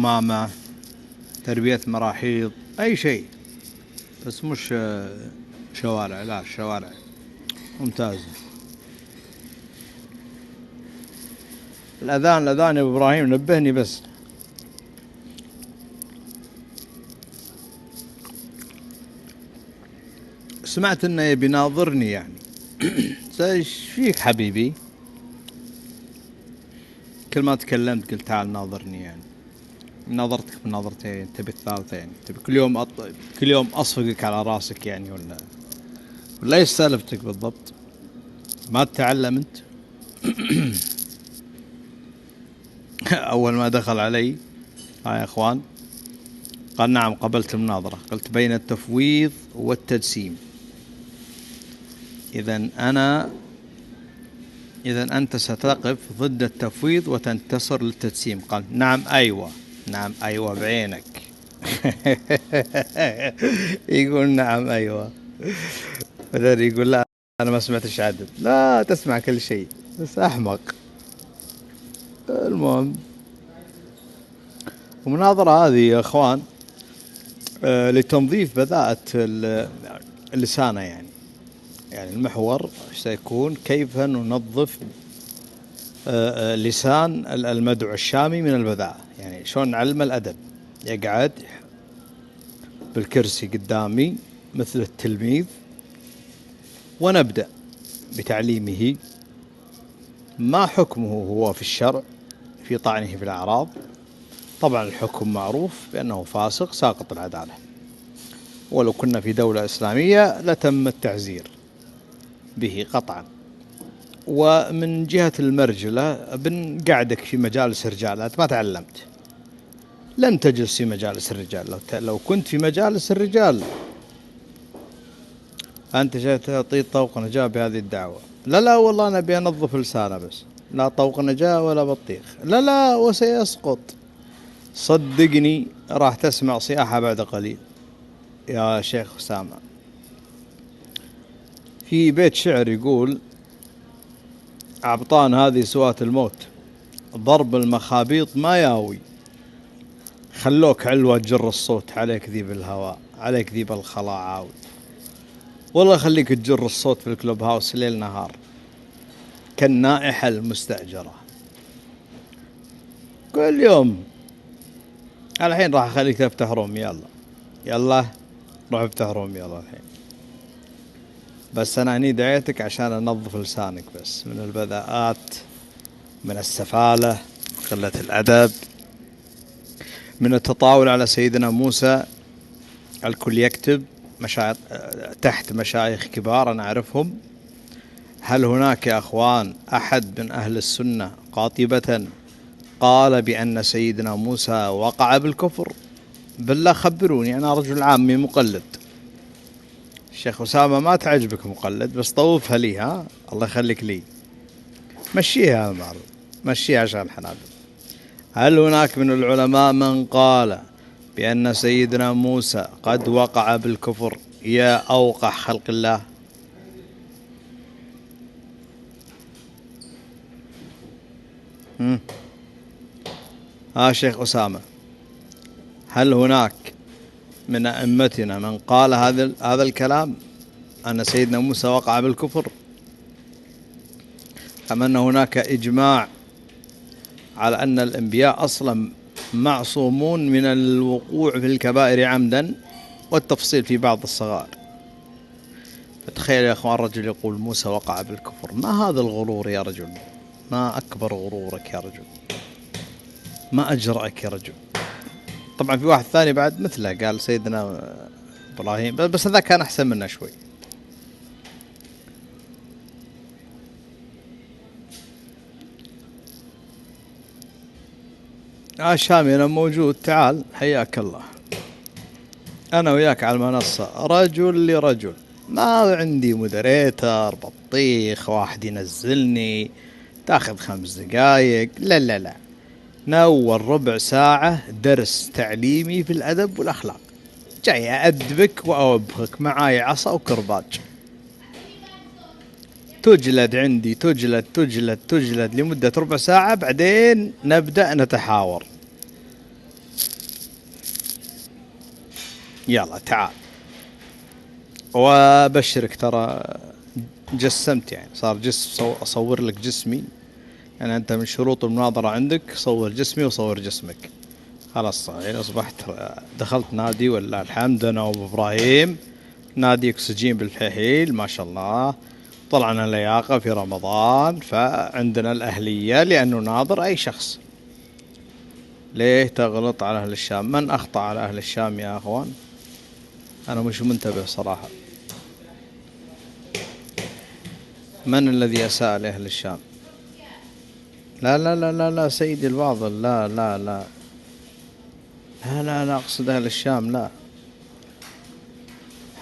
ماما، تربية مراحيض، أي شيء، بس مش شوارع. لا، الشوارع ممتازة. الأذان يا أبو إبراهيم، نبهني بس. سمعت إنه يبي يناظرني يعني. ايش فيك حبيبي؟ كل ما تكلمت قلت تعال ناظرني يعني. ناظرتك بناظرتين، تبي الثالثة يعني، تبي كل يوم أصفقك على راسك يعني، ولا ايش سالفتك بالضبط؟ ما تتعلم انت؟ اول ما دخل علي يا اخوان قال نعم قبلت المناظرة. قلت بين التفويض والتجسيم. اذا انت ستقف ضد التفويض وتنتصر للتجسيم. قال نعم ايوه، نعم ايوه بعينك. يقول نعم ايوه، بدل يقول لا انا ما سمعتش عدل. لا، تسمع كل شيء، بس احمق. المهم، المناظرة هذه يا اخوان لتنظيف بذاءة اللسانة يعني. المحور سيكون كيف ننظف لسان المدعو الشامي من البذاءة. يعني شلون نعلم الأدب، يقعد بالكرسي قدامي مثل التلميذ، ونبدأ بتعليمه ما حكمه هو في الشرع في طعنه في الأعراض. طبعا الحكم معروف بأنه فاسق ساقط العدالة، ولو كنا في دولة إسلامية لتم التعزير به قطعا. ومن جهة المرجلة بنقعدك في مجالس الرجال. أنت ما تعلمت، لن تجلس في مجالس الرجال. لو كنت في مجالس الرجال أنت جاي تعطي طوق نجاة بهذه الدعوة. لا والله أنا أبي أنظف لسانه بس، لا طوق نجاة ولا بطيخ. لا وسيسقط، صدقني راح تسمع صياحة بعد قليل يا شيخ أسامة. في بيت شعر يقول عبطان هذه سوات الموت، ضرب المخابيط ما ياوي، خلوك علوة جر الصوت، عليك ذيب الهواء، عليك ذيب الخلاء عاود. والله خليك تجر الصوت في الكلوب هاوس ليل نهار كالنائحة المستأجرة كل يوم. الحين راح اخليك تفتح روم. يلا روح افتح روم يلا الحين. بس انا هني دعيتك عشان انظف لسانك بس من البذاءات، من السفالة، قلة الأدب، من التطاول على سيدنا موسى. الكل يكتب تحت مشايخ كبار أنا أعرفهم. هل هناك يا أخوان أحد من أهل السنة قاطبة قال بأن سيدنا موسى وقع بالكفر؟ بالله خبروني، أنا رجل عامي مقلد. الشيخ أسامة ما تعجبك مقلد، بس طوفها لي، ها الله يخليك لي، مشيها يا معروف، مشيها عشان الحنابل. هل هناك من العلماء من قال بأن سيدنا موسى قد وقع بالكفر يا أوقح خلق الله؟ شيخ أسامة، هل هناك من أئمتنا من قال هذا الكلام أن سيدنا موسى وقع بالكفر، أم أن هناك إجماع على أن الأنبياء أصلا معصومون من الوقوع في الكبائر عمدا والتفصيل في بعض الصغائر؟ فتخيل يا أخوان رجل يقول موسى وقع بالكفر. ما هذا الغرور يا رجل؟ ما أكبر غرورك يا رجل؟ ما أجرأك يا رجل؟ طبعا في واحد ثاني بعد مثله قال سيدنا إبراهيم، بس هذا كان أحسن منه شوي. شامي أنا موجود، تعال حياك الله. أنا وياك على المنصة رجل لرجل، ما عندي مودريتر بطيخ واحد ينزلني تاخذ 5 دقايق. لا، نور ربع ساعة درس تعليمي في الأدب والأخلاق، جاي أدبك وأوبخك، معاي عصا وكرباج. تجلد عندي، تجلد لمدة ربع ساعة، بعدين نبدأ نتحاور. يلا تعال وابشرك، ترى جسمت يعني، صار جسم اصور لك جسمي. يعني انت من شروط المناظرة عندك صور جسمي وصور جسمك. خلاص يعني اصبحت دخلت نادي ولله الحمد انا وابو ابراهيم، نادي اكسجين بالفهيل ما شاء الله. طلعنا لياقة في رمضان، فعندنا الأهلية لأنه ناظر أي شخص. ليه تغلط على أهل الشام؟ من أخطأ على أهل الشام يا أخوان؟ أنا مش منتبه صراحة. من الذي أساء لأهل الشام؟ لا لا لا لا لا سيدي الفاضل، لا لا لا لا لا لا أقصد أهل الشام، لا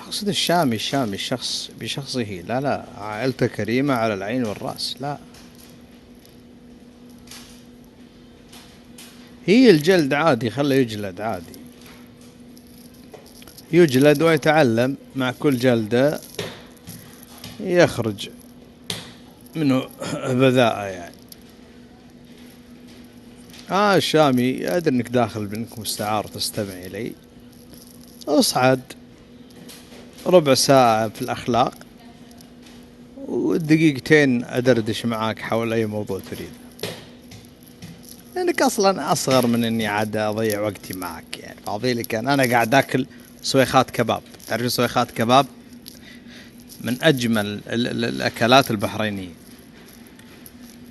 أقصد الشامي الشخص بشخصه. لا لا، عائلته كريمة على العين والرأس. لا، هي الجلد عادي، خله يجلد عادي، يجلد ويتعلم مع كل جلدة يخرج منه بذاءة يعني. الشامي أدري أنك داخل بينك مستعار تستمع إلي، أصعد ربع ساعة في الأخلاق ودقيقتين أدردش معاك حول أي موضوع تريد، لأنك أصلا أصغر من أني عاد أضيع وقتي معك. يعني فاضيلي كان أنا قاعد أكل سويخات كباب. تعرف سويخات كباب من أجمل الأكلات البحرينية،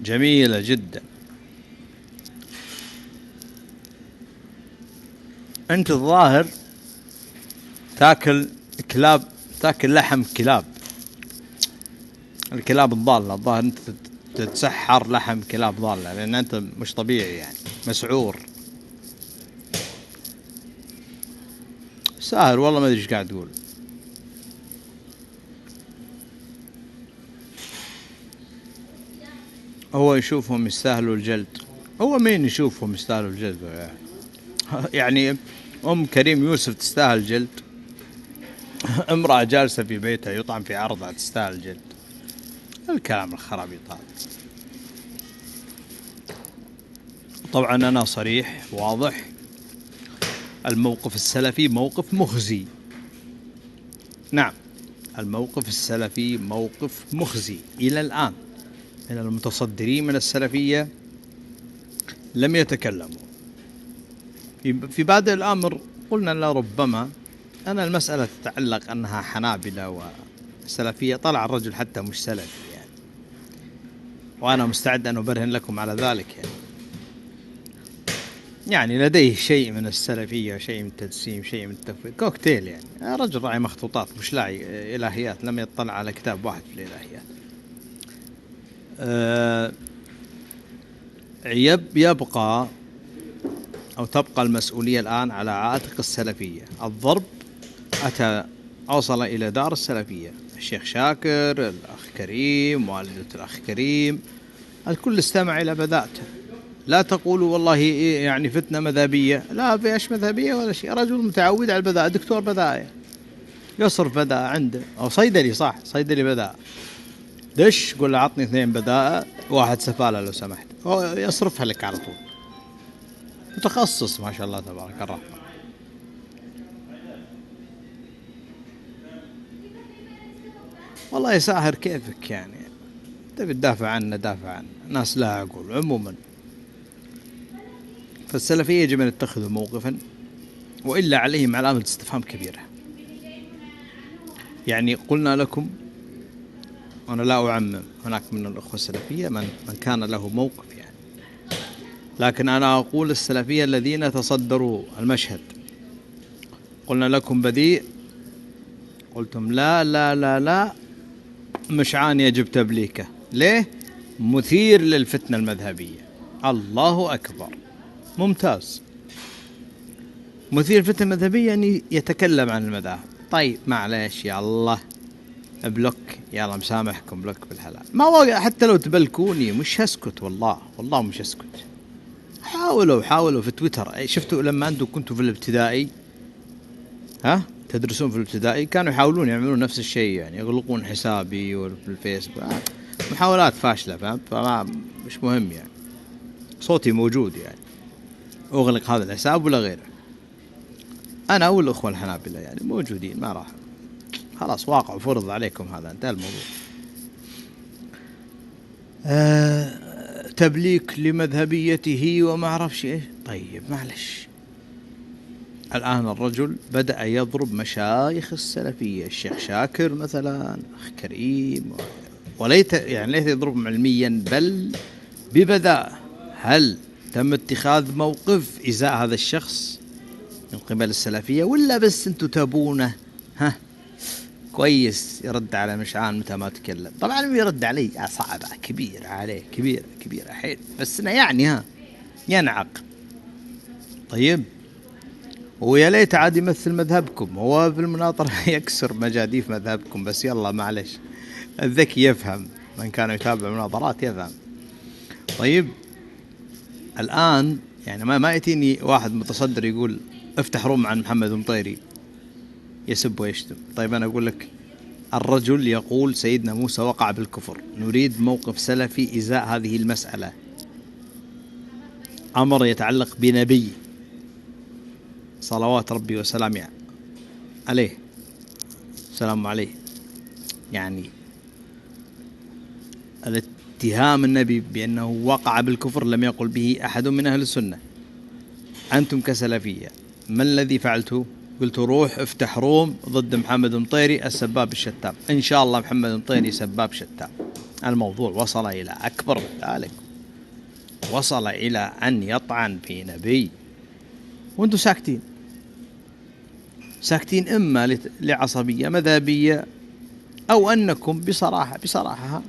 جميلة جدا. أنت الظاهر تاكل كلاب، تاكل لحم كلاب، الكلاب الضالة. الظاهر أنت تتسحر لحم كلاب ضالة، لأن أنت مش طبيعي يعني، مسعور ساهر والله ما أدري إيش قاعد تقول. هو يشوفهم يستاهلوا الجلد؟ هو مين يشوفهم يستاهلوا الجلد يعني أم كريم يوسف تستاهل جلد؟ امرأة جالسة في بيتها يطعم في عرضها تستاهل جلد؟ الكلام الخرابيط هذا. طبعا أنا صريح واضح، الموقف السلفي موقف مخزي. نعم، الموقف السلفي موقف مخزي إلى الآن. من المتصدرين من السلفية لم يتكلموا. في بادئ الأمر قلنا لربما أنا المسألة تتعلق أنها حنابلة وسلفية، طلع الرجل حتى مش سلفي يعني، وأنا مستعد أن أبرهن لكم على ذلك. يعني لديه شيء من السلفية، شيء من التجسيم، شيء من التفويض، كوكتيل يعني. رجل راعي مخطوطات مش لاعي إلهيات، لم يطلع على كتاب واحد في الإلهيات. يبقى أو تبقى المسؤولية الآن على عاتق السلفية. الضرب أوصل إلى دار السلفية، الشيخ شاكر، الأخ كريم، والدة الأخ كريم، الكل استمع إلى بذاءته. لا تقولوا والله يعني فتنة مذهبية، لا فيش مذهبية ولا شيء. رجل متعود على البذاء، دكتور بذاء يصرف بذاء عنده، أو صيدلي، صح صيدلي بذاء، دش قول له عطني 2 بذاء، 1 سفالة لو سمحت، هو يصرفها لك على طول. متخصص ما شاء الله تبارك الرحمن. والله يساهر كيفك يعني، تبي تدافع عنه دافع عنه، ناس لا عقول. عموما فالسلفية يجب أن يتخذوا موقفا، وإلا عليهم علامة استفهام كبيرة. يعني قلنا لكم، وأنا لا أعمم، هناك من الأخوة السلفية من كان له موقف يعني، لكن أنا أقول السلفية الذين تصدروا المشهد. قلنا لكم بذيء، قلتم لا لا لا لا، مشعان يجب تبليكه. ليه؟ مثير للفتنة المذهبية. الله أكبر، ممتاز. مثير فتنة مذهبية يعني يتكلم عن المذاهب. طيب معليش يا الله، بلوك، يلا مسامحكم، بلوك بالحلال. ما حتى لو تبلكوني مش هسكت، والله مش هسكت. حاولوا في تويتر. شفتوا لما أنتم كنتوا في الابتدائي، تدرسون في الابتدائي، كانوا يحاولون يعملون نفس الشيء يعني، يغلقون حسابي في الفيسبوك. محاولات فاشلة، فهمت؟ فما مش مهم يعني، صوتي موجود يعني، أغلق هذا الحساب ولا غيره. أنا والأخوة الحنابلة يعني موجودين، ما راح خلاص، واقع فرض عليكم، هذا انتهى الموضوع. تبليك لمذهبيته وما أعرفش إيش. طيب معلش، الآن الرجل بدأ يضرب مشايخ السلفية، الشيخ شاكر مثلا، أخ كريم، وليت يعني ليس يضربهم علميا بل ببذاء. هل تم اتخاذ موقف إزاء هذا الشخص من قبل السلفية، ولا بس أنتم تبونه ها كويس يرد على مشعان متى ما تكلم؟ طبعا يرد علي صعبة كبيرة عليه، كبيرة حيل، بس أنا يعني ها ينعق. طيب ويا ليت عاد يمثل مذهبكم، هو في المناظرة يكسر مجاديف مذهبكم، بس يلا معلش، الذكي يفهم، من كان يتابع مناظرات يفهم. طيب الآن يعني ما يأتيني واحد متصدر يقول افتح روم عن محمد المطيري يسب ويشتم. طيب أنا أقول لك الرجل يقول سيدنا موسى وقع بالكفر، نريد موقف سلفي إزاء هذه المسألة، أمر يتعلق بنبي صلوات ربي وسلامه عليه، سلام عليه. يعني الاتهام النبي بأنه وقع بالكفر لم يقل به أحد من أهل السنة. أنتم كسلفية ما الذي فعلته؟ قلت روح افتح روم ضد محمد المطيري السباب الشتام، إن شاء الله محمد المطيري سباب شتام. الموضوع وصل إلى أكبر من ذلك، وصل إلى أن يطعن في نبي وأنتم ساكتين إما لعصبية مذهبية، أو أنكم بصراحة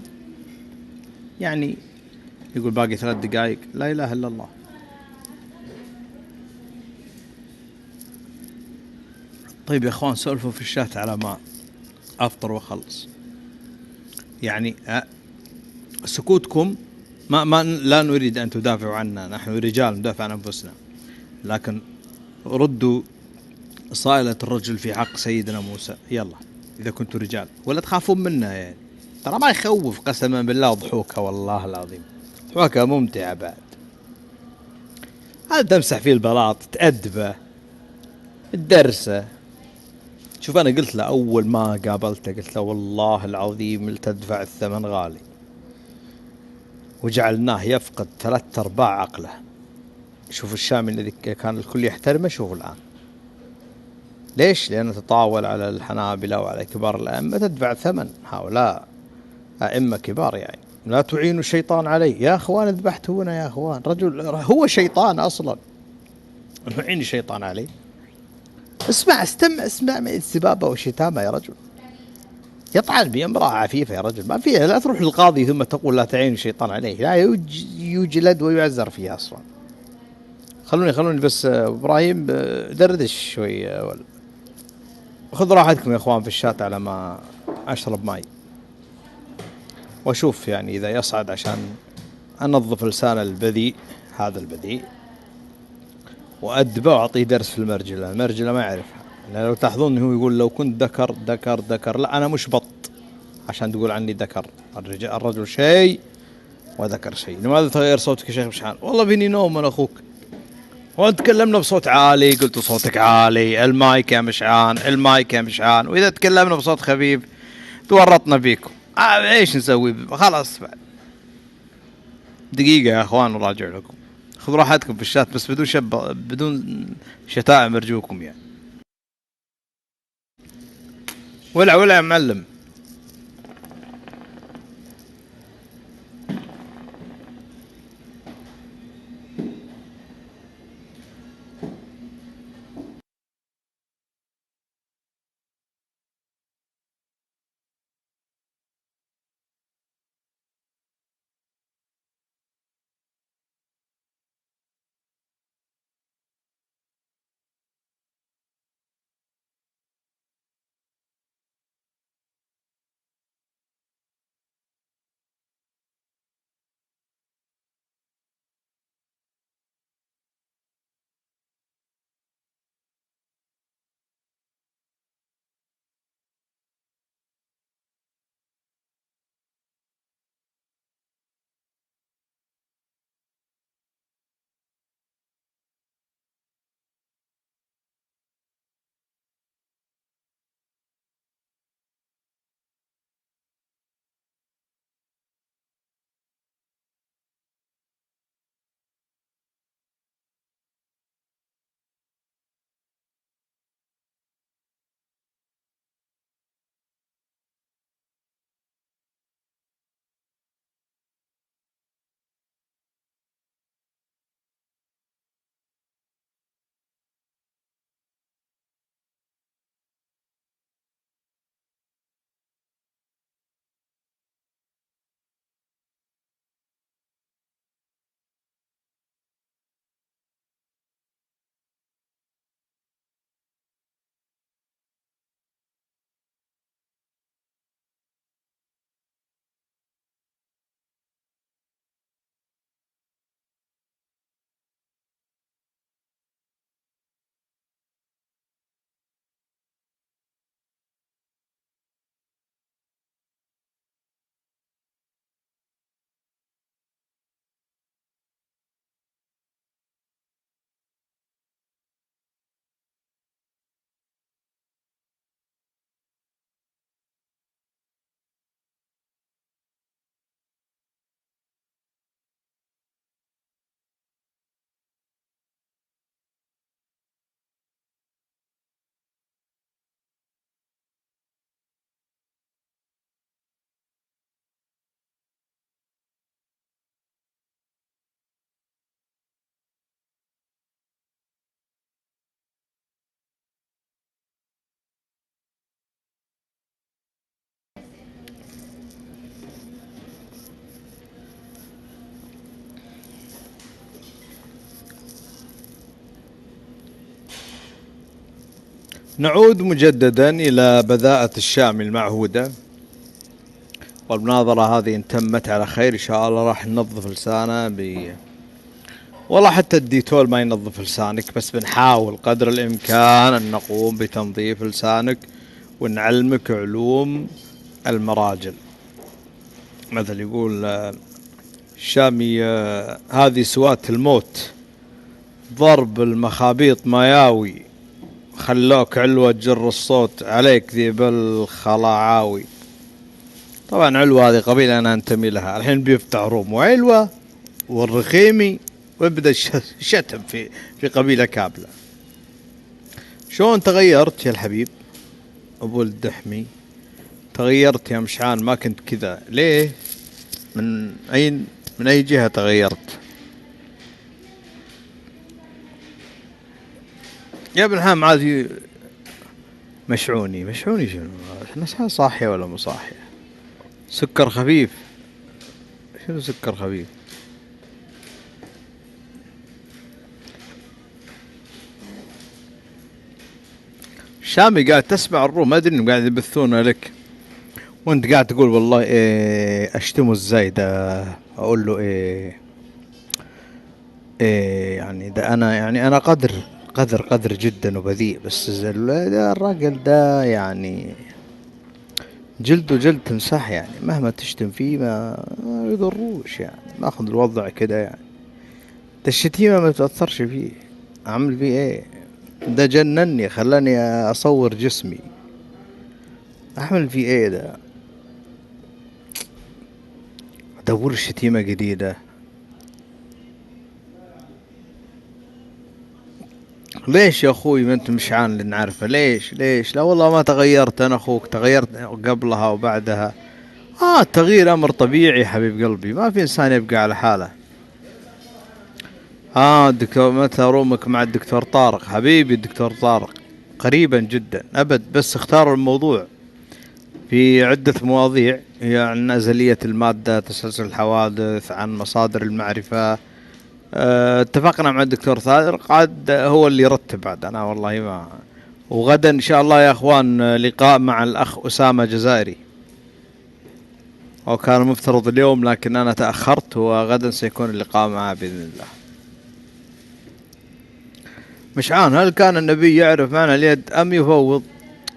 يعني يقول باقي 3 دقائق، لا إله إلا الله. طيب يا أخوان سولفوا في الشات على ما أفطر وأخلص. يعني سكوتكم ما لا نريد أن تدافعوا عنا، نحن رجال ندافع عن أنفسنا، لكن ردوا صائلة الرجل في حق سيدنا موسى، يلا إذا كنتوا رجال ولا تخافون منا. يعني ترى ما يخوف قسما بالله، ضحوكة والله العظيم، ضحوكة ممتعة بعد. هذا تمسح فيه البلاط، تأدبه، الدرسة. شوف أنا قلت له أول ما قابلته، قلت له والله العظيم لتدفع الثمن غالي، وجعلناه يفقد 3/4 عقله. شوف الشامي الذي كان الكل يحترمه، شوف الآن ليش؟ لأنه تطاول على الحنابلة وعلى كبار الأئمة، تدفع ثمن. هؤلاء أئمة كبار، يعني لا تعينوا الشيطان عليه. يا أخوان اذبحتونا يا أخوان، رجل هو شيطان أصلا، نعين الشيطان عليه؟ اسمع اسمع السبابة والشتامة يا رجل، يطعن بامرأة عفيفة يا رجل، ما فيها. لا تروح للقاضي ثم تقول لا تعين الشيطان عليه، لا يجلد ويعزر فيها أصلا. خلوني بس إبراهيم دردش شوي، خذ راحتكم يا اخوان في الشات على ما اشرب ماي واشوف يعني اذا يصعد، عشان انظف لسان البذيء، هذا البذيء، وادبه واعطيه درس في المرجله ما يعرفها. لأن لو تلاحظون هو يقول لو كنت ذكر، لا انا مش بط عشان تقول عني ذكر. الرجل شيء وذكر شيء. لماذا تغير صوتك يا شيخ مشحان؟ والله فيني نوم من اخوك، وانت تكلمنا بصوت عالي قلت صوتك عالي، المايك يا مشعان، المايك يا مشعان، واذا تكلمنا بصوت خفيف تورطنا فيكم. ايش نسوي؟ خلاص بعد دقيقة يا اخوان وراجع لكم. خذوا راحتكم في الشات بس بدون شتائم ارجوكم يعني. ولا يا معلم. نعود مجددا إلى بذاءة الشامي المعهودة، والمناظرة هذه إن تمت على خير إن شاء الله راح ننظف لسانه والله حتى الديتول ما ينظف لسانك، بس بنحاول قدر الإمكان أن نقوم بتنظيف لسانك ونعلمك علوم المراجل. مثل يقول الشامي هذه سوات الموت، ضرب المخابيط ماياوي، خلوك علوة جر الصوت عليك ذي بالخلاعاوي. طبعا علوة هذه قبيلة أنا أنتمي لها. الحين بيفتح روم وعلوة والرخيمي ويبدأ الشتم في قبيلة كاملة. شلون تغيرت يا الحبيب أبو الدحمي؟ تغيرت يا مشعان، ما كنت كذا. ليه؟ من أي جهة تغيرت يا ابن حام؟ عادي مشعوني شنو؟ احنا صاحية ولا مو صاحية؟ سكر خفيف؟ شنو سكر خفيف؟ شامي قاعد تسمع الروم، ما ادري انهم قاعد يبثونه لك وانت قاعد تقول والله إيه اشتمه الزايدة. اقول له ايه يعني ده انا يعني انا قدر جدا وبذيء، بس ده الراجل ده يعني جلده جلد تمساح، يعني مهما تشتم فيه ما يضروش، يعني ناخذ الوضع كده. يعني ده الشتيمة ما تأثرش فيه، اعمل فيه ايه؟ ده جنني، خلاني اصور جسمي، اعمل فيه ايه؟ ده ادور الشتيمة جديدة. ليش يا اخوي ما انت مشعان اللي نعرفه؟ ليش لا والله ما تغيرت، انا اخوك تغيرت قبلها وبعدها. التغيير امر طبيعي حبيب قلبي، ما في انسان يبقى على حاله. الدكتور متى رومك مع الدكتور طارق؟ حبيبي الدكتور طارق قريبا جدا ابد، بس اختاروا الموضوع في عدة مواضيع، هي عن أزلية المادة، تسلسل الحوادث، عن مصادر المعرفة. اتفقنا مع الدكتور طارق، عاد هو اللي يرتب، عاد انا والله ما. وغدا ان شاء الله يا اخوان لقاء مع الاخ اسامة جزائري، وكان مفترض اليوم لكن انا تأخرت، وغدا سيكون اللقاء معه باذن الله. مشعان، هل كان النبي يعرف معنى اليد ام يفوض؟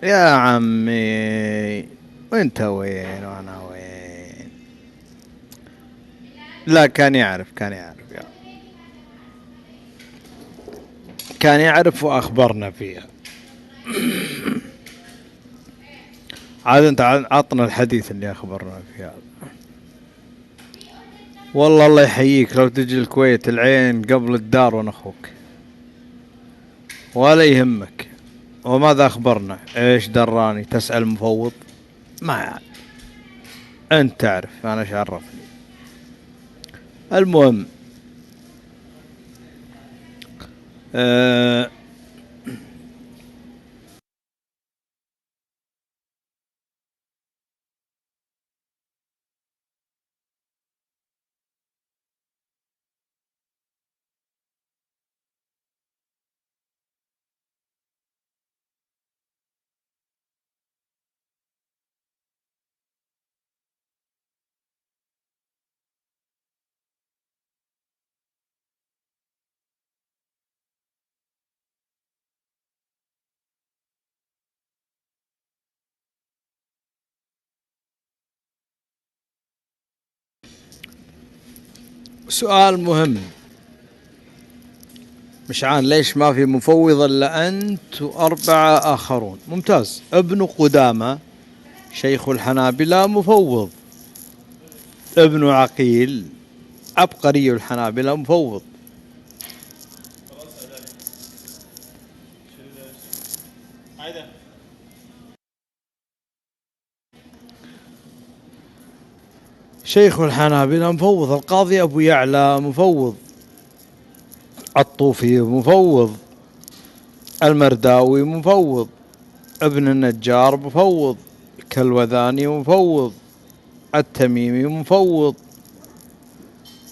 يا عمي وانت وين وانا وين؟ لا كان يعرف يا. كان يعرف واخبرنا فيها. عاد انت عطنا الحديث اللي اخبرنا فيها. والله الله يحييك، لو تجي الكويت العين قبل الدار وانا اخوك، ولا يهمك. وماذا اخبرنا؟ ايش دراني تسأل مفوض؟ ما يعني. انت تعرف انا ايش عرفني. المهم أه سؤال مهم مشعان، ليش ما في مفوض الا انت واربعة اخرون؟ ممتاز. ابن قدامة شيخ الحنابلة مفوض، ابن عقيل عبقري الحنابلة مفوض. شيخ الحنابلة مفوض، القاضي ابو يعلى مفوض، الطوفي مفوض، المرداوي مفوض، ابن النجار مفوض، كالوذاني مفوض، التميمي مفوض.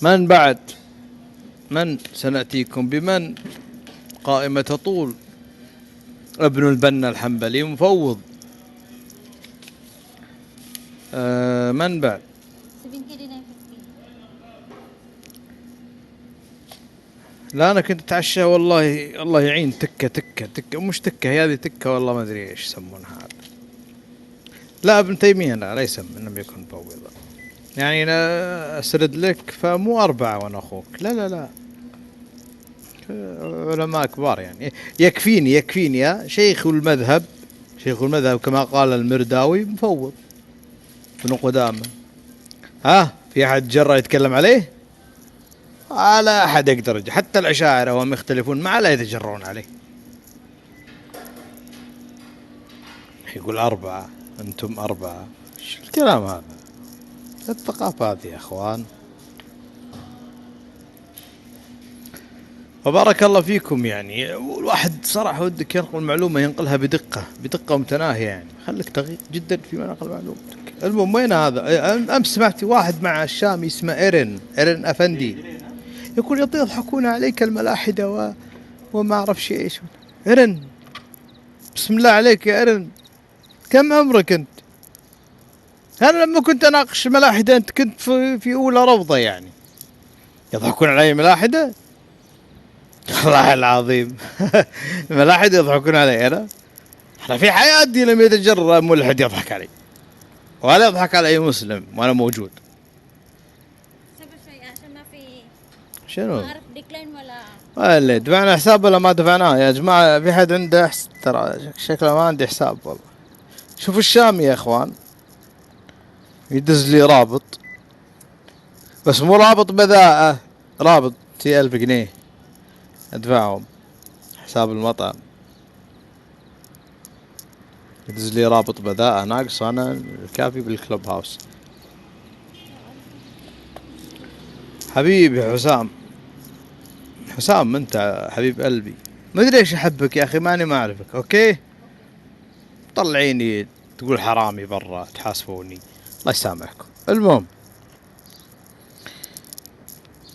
من بعد؟ من سنأتيكم بمن؟ قائمة طول. ابن البنا الحنبلي مفوض. من بعد؟ لا انا كنت اتعشى والله، الله يعين، تكه مش تكه، هذه تكه والله ما ادري ايش يسمونها هذا. لا ابن تيميه لا، ليس لم يكن مفوضا. يعني انا اسرد لك، فمو 4 وانا اخوك، لا علماء كبار يعني. يكفيني يا شيخ المذهب، شيخ المذهب كما قال المرداوي مفوض ابن قدامه. ها في احد جرى يتكلم عليه؟ لا احد يقدر، حتى الاشاعره وهم يختلفون معه لا يتجرون عليه. يقول 4 انتم 4، ايش الكلام هذا؟ الثقافة هذه يا اخوان. وبارك الله فيكم يعني. الواحد صراحة ودك ينقل المعلومة ينقلها بدقة متناهية يعني. خليك دقيق جدا في نقل معلومتك. المهم وين هذا؟ امس سمعت واحد مع الشامي اسمه ايرن افندي يقول يضحكون عليك الملاحدة وما اعرف ايش. ايرن بسم الله عليك يا ايرن، كم عمرك انت؟ انا لما كنت اناقش ملاحدة انت كنت في اولى روضة يعني. يضحكون علي ملاحدة؟ والله العظيم الملاحد يضحكون علي انا في حياتي لم يتجرأ ملحد يضحك علي، ولا يضحك على اي مسلم وانا موجود. عشان ما في شنو؟ ما اعرف ديكلاين ولا دفعنا حساب ولا ما دفعناه يا جماعة؟ في حد عنده ترى شكله ما عندي حساب والله. شوفوا الشامي يا اخوان يدز لي رابط، بس مو رابط بذاءة، رابط 1000 جنيه ادفعهم حساب المطعم. يدز لي رابط بذاءة ناقص انا الكافي بالكلوب هاوس. حبيبي حسام انت حبيب قلبي، ما ادري ايش احبك يا اخي، ماني ما اعرفك. اوكي طلعيني تقول حرامي برا تحاسبوني، الله يسامحكم. المهم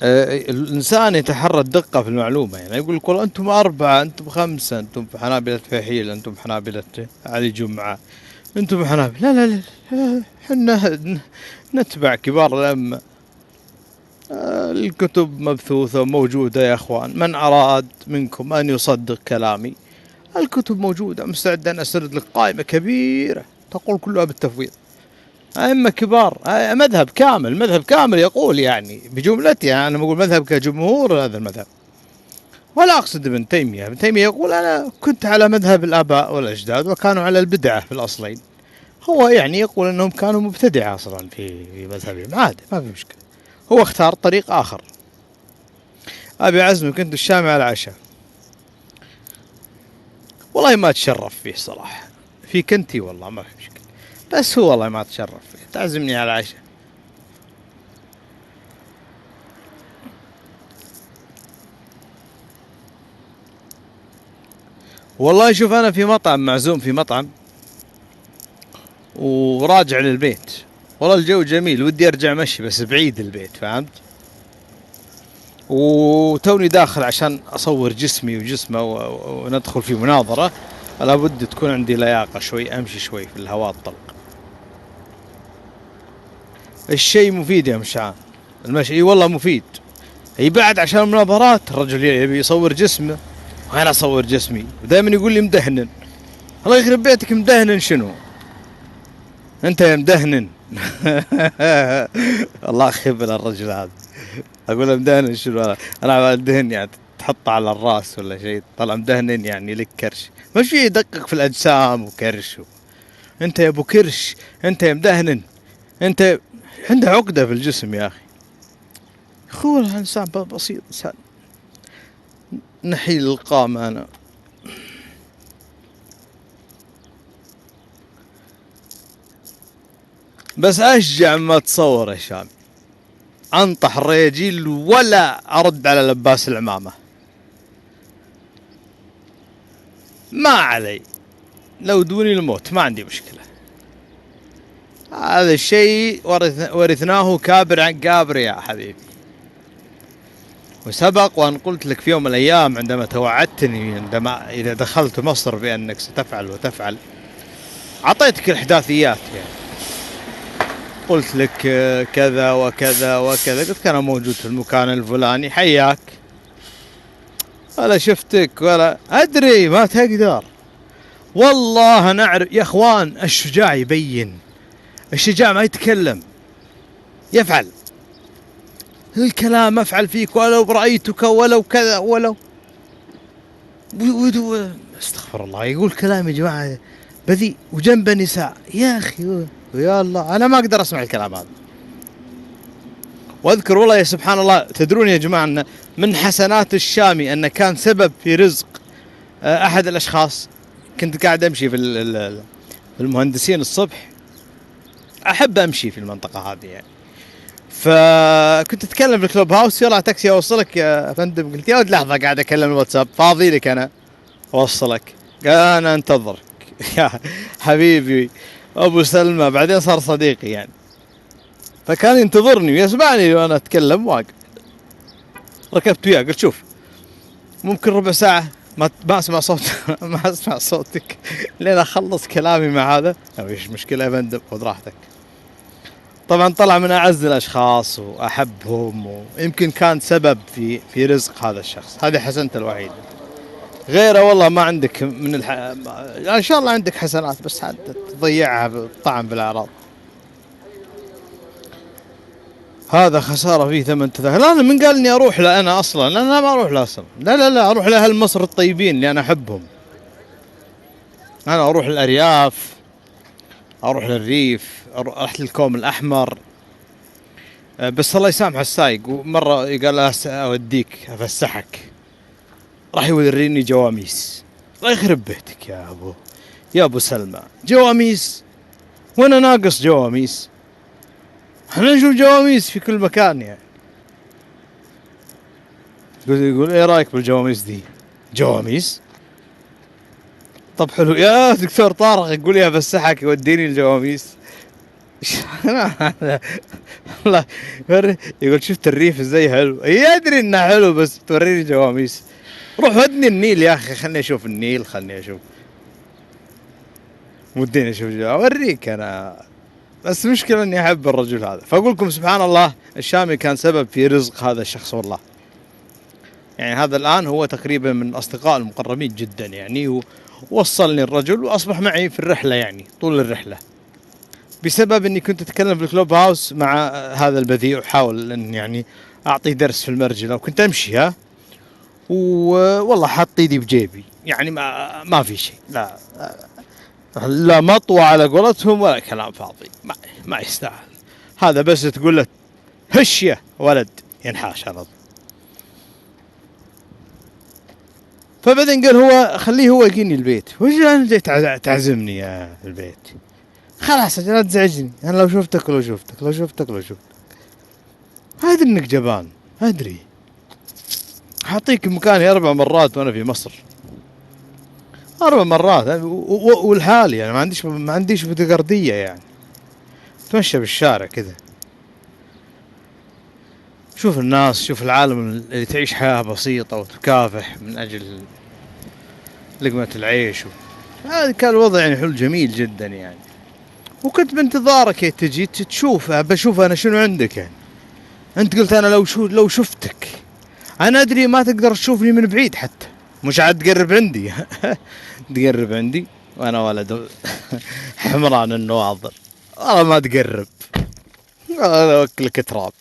الانسان يتحرى الدقة في المعلومة يعني. يقول لك والله انتم 4 انتم 5 انتم حنابلة فحيل انتم حنابلة علي جمعة انتم حنابلة. لا حنا نتبع كبار الأئمة. الكتب مبثوثة موجودة يا اخوان، من اراد منكم ان يصدق كلامي الكتب موجودة، مستعد ان اسرد لك قائمة كبيرة تقول كلها بالتفويض. أئمة كبار، مذهب كامل يقول يعني بجملته يعني. أنا بقول مذهب كجمهور هذا المذهب، ولا أقصد ابن تيمية. ابن تيمية يقول أنا كنت على مذهب الآباء والأجداد وكانوا على البدعة في الأصلين. هو يعني يقول أنهم كانوا مبتدعة أصلا في مذهبهم، عادي ما في مشكلة، هو اختار طريق آخر. أبي عزمي كنت الشامي على العشاء، والله ما تشرف فيه صراحة، في كنتي والله ما في مشكلة، بس هو والله ما تشرف فيه، تعزمني على العشاء. والله شوف أنا في مطعم، معزوم في مطعم وراجع للبيت، والله الجو جميل ودي أرجع مشي بس بعيد البيت فهمت، وتوني داخل عشان أصور جسمي وجسمه وندخل في مناظرة، لابد تكون عندي لياقة شوي، أمشي شوي في الهواء الطلق. الشيء مفيد يا مشعان، المشي والله مفيد. اي بعد عشان المناظرات الرجل يبي يصور جسمه وانا اصور جسمي، ودائما يقول لي مدهنن. الله يخرب بيتك، مدهنن شنو انت يا مدهنن؟ الله خبل الرجل هذا، اقول له مدهنن شنو؟ انا الدهن يعني تحطه على الراس ولا شيء، طلع مدهنن يعني لك كرش، مش في يدقق في الاجسام وكرش انت يا ابو كرش، انت يا مدهنن، انت عنده عقدة في الجسم يا اخي. اخوه انسان بسيط، انسان نحيل القامة انا. بس اشجع ما تصور يا شامي، انطح الرياجيل ولا ارد على لباس العمامة، ما علي، لو دوني الموت ما عندي مشكلة. هذا الشيء ورثناه كابر عن كابر يا حبيبي. وسبق وأن قلت لك في يوم من الأيام عندما توعدتني عندما إذا دخلت مصر بأنك ستفعل وتفعل، أعطيتك الإحداثيات يعني، قلت لك كذا وكذا وكذا، قلت أنا موجود في المكان الفلاني، حياك، ولا شفتك ولا أدري، ما تقدر والله. أنا أعرف يا أخوان، الشجاع يبين، الشجاع ما يتكلم، يفعل الكلام، أفعل فيك ولو برأيتك ولو كذا ولو استغفر الله، يقول كلام يا جماعة بذيء وجنبه نساء، يا أخي يا الله، أنا ما أقدر أسمع الكلام هذا. واذكر والله يا سبحان الله، تدرون يا جماعة أن من حسنات الشامي أنه كان سبب في رزق أحد الأشخاص. كنت قاعد أمشي في المهندسين الصبح، أحب أمشي في المنطقة هذه يعني، فكنت أتكلم في الكلوب هاوس، يلا تاكسي أوصلك يا فندم، قلت يا ولد لحظة قاعد أكلم الواتساب، فاضي لك أنا أوصلك؟ قال أنا أنتظرك يا حبيبي أبو سلمى. بعدين صار صديقي يعني، فكان ينتظرني ويسمعني وأنا أتكلم واقف. ركبت وياه، قلت شوف ممكن ربع ساعة ما أسمع صوت ما أسمع صوتك لين أخلص كلامي مع هذا. إيش مشكلة يا فندم، خذ راحتك. طبعا طلع من أعز الأشخاص وأحبهم، ويمكن كان سبب في رزق هذا الشخص. هذه حسنته الوحيدة، غيره والله ما عندك من يعني إن شاء الله عندك حسنات، بس تضيعها بالطعن بالأعراض. هذا خسارة فيه ثمن تذاكر. لا، أنا من قال إني أروح له أنا أصلا؟ أنا ما أروح له أصلا، لا أروح لأهل مصر الطيبين اللي أنا أحبهم. أنا أروح الأرياف، أروح للريف، رحت للكوم الأحمر. بس الله يسامح السايق، ومرة قال أوديك أفسحك، راح يوريني جواميس. الله يخرب بيتك يا أبو سلمى، جواميس وأنا ناقص جواميس؟ احنا نشوف جواميس في كل مكان يعني. يقول ايه رايك بالجواميس دي؟ جواميس؟ طب حلو يا دكتور طارق، يقول يا بسحك يوديني الجواميس. لا يقول شفت الريف ازاي حلو، يدري انه حلو بس توريني جواميس. روح ودني النيل يا اخي، خلني اشوف النيل، خلني اشوف، وديني اشوف اوريك انا. بس مشكلة اني احب الرجل هذا. فاقول لكم سبحان الله، الشامي كان سبب في رزق هذا الشخص والله. يعني هذا الان هو تقريبا من اصدقاء المقربين جدا يعني، ووصلني الرجل واصبح معي في الرحلة يعني طول الرحلة، بسبب اني كنت اتكلم في الكلوب هاوس مع هذا البذيء، وحاول ان يعني اعطي درس في المرجلة، وكنت امشي والله حاط ايدي بجيبي يعني ما في شيء، لا مطوى على قولتهم ولا كلام فاضي، ما يستاهل هذا. بس تقول له هش يا ولد ينحاش على طول. فبعدين قال هو خليه هو يجيني البيت. وش انا جيت تعزمني يا البيت؟ خلاص لا تزعجني، انا لو شفتك ادري انك جبان، ادري، حاعطيك مكاني 4 مرات وانا في مصر، 4 مرات والحال يعني ما عنديش فوتوغردية يعني، تمشى بالشارع كذا، شوف الناس، شوف العالم اللي تعيش حياة بسيطة وتكافح من أجل لقمة العيش هذا كان الوضع يعني حلو جميل جدا يعني. وكنت بانتظارك تجي تشوف، بشوف أنا شنو عندك يعني. أنت قلت أنا لو شفتك، أنا أدري ما تقدر تشوفني من بعيد حتى، مش عاد تقرب عندي تقرب عندي وأنا ولد حمران النواظر، والله ما تقرب، والله أوكلك تراب،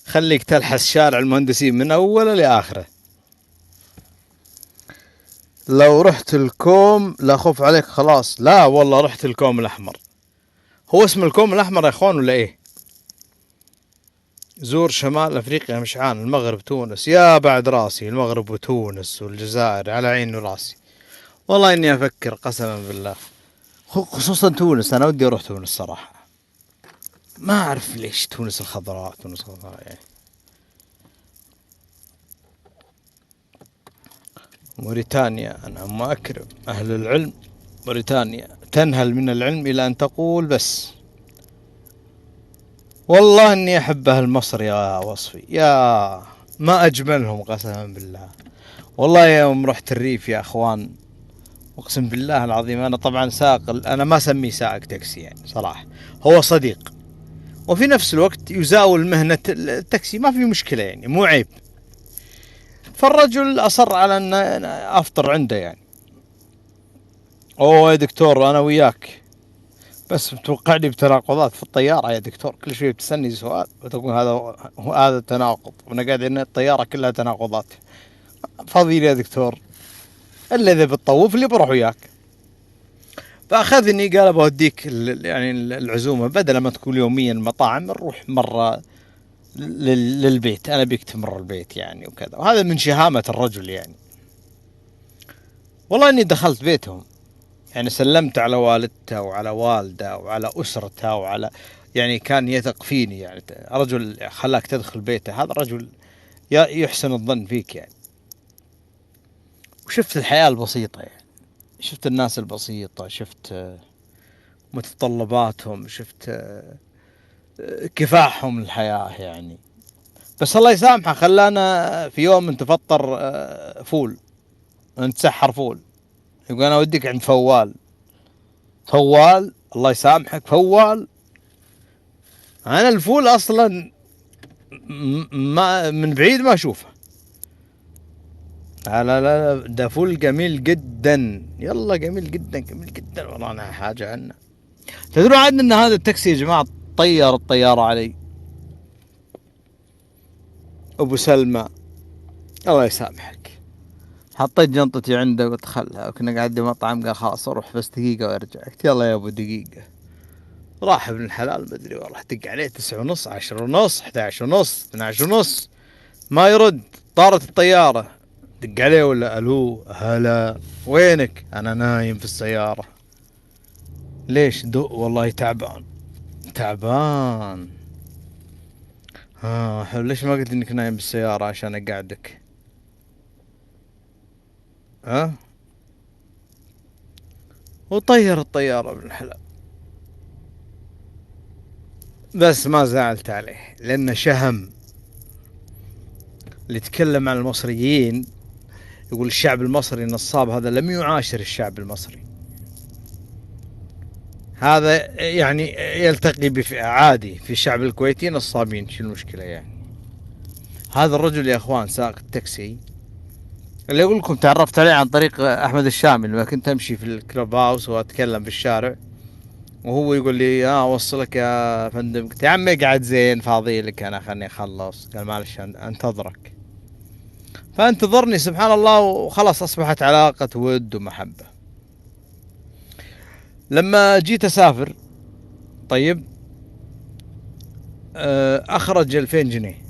خليك تلحس شارع المهندسين من أوله لآخره. لو رحت الكوم لا خوف عليك خلاص. لا والله رحت الكوم الأحمر. هو اسم الكوم الأحمر يا إخوان ولا إيه؟ زور شمال أفريقيا مشعان، المغرب تونس، يا بعد راسي المغرب وتونس والجزائر على عيني وراسي. والله إني أفكر قسما بالله، خصوصا تونس، أنا ودي أروح تونس صراحة، ما أعرف ليش تونس الخضراء يعني. موريتانيا أنعم وأكرم أهل العلم، موريتانيا تنهل من العلم إلى أن تقول بس. والله إني أحب أهل مصر يا وصفي، يا ما أجملهم قسما بالله. والله يوم رحت الريف يا أخوان، أقسم بالله العظيم، أنا طبعا سائق، أنا ما أسميه سائق تاكسي يعني صراحة، هو صديق وفي نفس الوقت يزاول مهنة التاكسي، ما في مشكلة يعني، مو عيب. فالرجل أصر على أن أفطر عنده يعني. أوه يا دكتور أنا وياك، بس متوقعني بتناقضات في الطيارة يا دكتور، كل شوي بتسألني سؤال وتقول هذا تناقض، وانا قاعد ان الطيارة كلها تناقضات. فاضي يا دكتور الا اذا بتطوف اللي بروح وياك. فاخذني قال بوديك يعني العزومة، بدل ما تكون يوميا مطاعم نروح مرة للبيت، انا بيك تمر البيت يعني وكذا. وهذا من شهامة الرجل يعني. والله اني دخلت بيتهم يعني، سلمت على والدته وعلى والده وعلى أسرته وعلى، يعني كان يثق فيني يعني، رجل خلاك تدخل بيته، هذا رجل يحسن الظن فيك يعني. وشفت الحياة البسيطة يعني، شفت الناس البسيطة، شفت متطلباتهم، شفت كفاحهم للحياة يعني. بس الله يسامحه خلانا في يوم نتفطر فول، نتسحر فول، يقول أنا أوديك عند فوال. فوال الله يسامحك فوال، أنا الفول أصلا ما من بعيد ما أشوفه. لا لا لا، ده فول جميل جدا، يلا جميل جدا جميل جدا والله. أنا حاجة عنه. تدرون عاد أن هذا التاكسي يا جماعة طير الطيارة علي، أبو سلمى الله يسامحك. حطيت جنطتي عنده ودخلها، وكنا قاعدين مطعم، قال خلاص أروح بس دقيقة وأرجع. قلت يلا يا أبو دقيقة. راح ابن الحلال مدري والله، دق عليه 9:30 10:30 11:30 12:30 ما يرد. طارت الطيارة، دق عليه ولا الو هلا وينك؟ انا نايم في السيارة. ليش؟ والله تعبان. تعبان؟ حلو، ليش ما قلت انك نايم بالسيارة عشان اقعدك؟ ها؟ وطير الطيارة بالحلال. بس ما زعلت عليه لانه شهم. اللي يتكلم عن المصريين يقول الشعب المصري نصاب، هذا لم يعاشر الشعب المصري، هذا يعني يلتقي عادي في الشعب الكويتي نصابين، شو المشكلة يعني؟ هذا الرجل يا اخوان سائق التاكسي اللي اقول لكم تعرفت عليه عن طريق احمد الشامي، لما كنت امشي في الكلوب هاوس واتكلم في الشارع، وهو يقول لي اوصلك يا فندم. قلت يا عمي قاعد زين فاضي لك انا، خلني اخلص. قال معلش انتظرك. فانتظرني سبحان الله، وخلاص اصبحت علاقة ود ومحبة. لما جيت اسافر طيب اخرج 2000 جنيه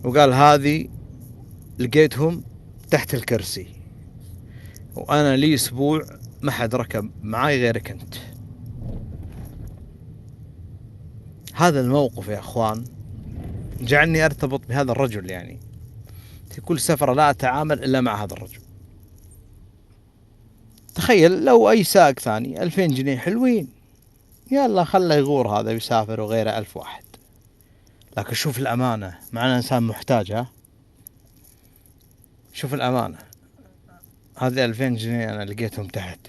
وقال هذه لقيتهم تحت الكرسي، وانا لي اسبوع ما حد ركب معاي غيرك انت. هذا الموقف يا اخوان جعلني ارتبط بهذا الرجل يعني، في كل سفرة لا اتعامل الا مع هذا الرجل. تخيل لو اي سائق ثاني 2000 جنيه حلوين، يلا خله يغور هذا يسافر وغيره 1000 واحد. لكن شوف الامانة مع ان انسان محتاج، ها شوف الامانة. هذه 2000 جنيه انا لقيتهم تحت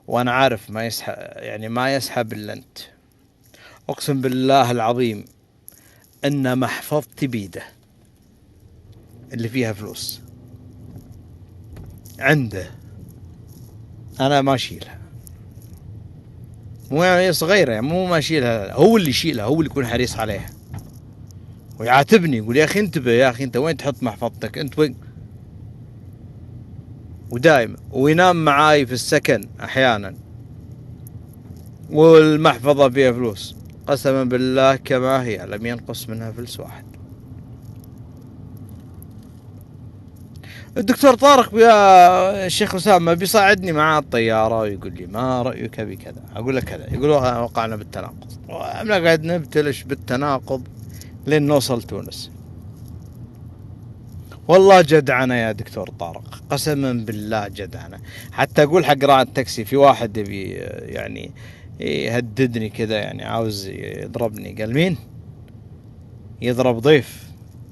وانا عارف ما يسحب يعني، ما يسحب الا انت. اقسم بالله العظيم ان محفظتي بيده اللي فيها فلوس عنده، انا ما اشيلها. مو يعني صغيرة يعني، مو ما اشيلها، هو اللي يشيلها، هو اللي يكون حريص عليها ويعاتبني يقول يا اخي انتبه، يا اخي انت وين تحط محفظتك انت وين. ودائما وينام معاي في السكن احيانا والمحفظة فيها فلوس، قسما بالله كما هي لم ينقص منها فلس واحد. الدكتور طارق يا الشيخ أسامة بيصعدني معاه الطيارة ويقول لي ما رأيك بكذا، أقول له كذا، يقول وقعنا بالتناقض، وأنا قاعد نبتلش بالتناقض لين نوصل تونس. والله جدعنا يا دكتور طارق، قسما بالله جدعنا. حتى أقول حق راعي التاكسي في واحد يبي يعني يهددني كذا يعني، عاوز يضربني. قال مين؟ يضرب ضيف؟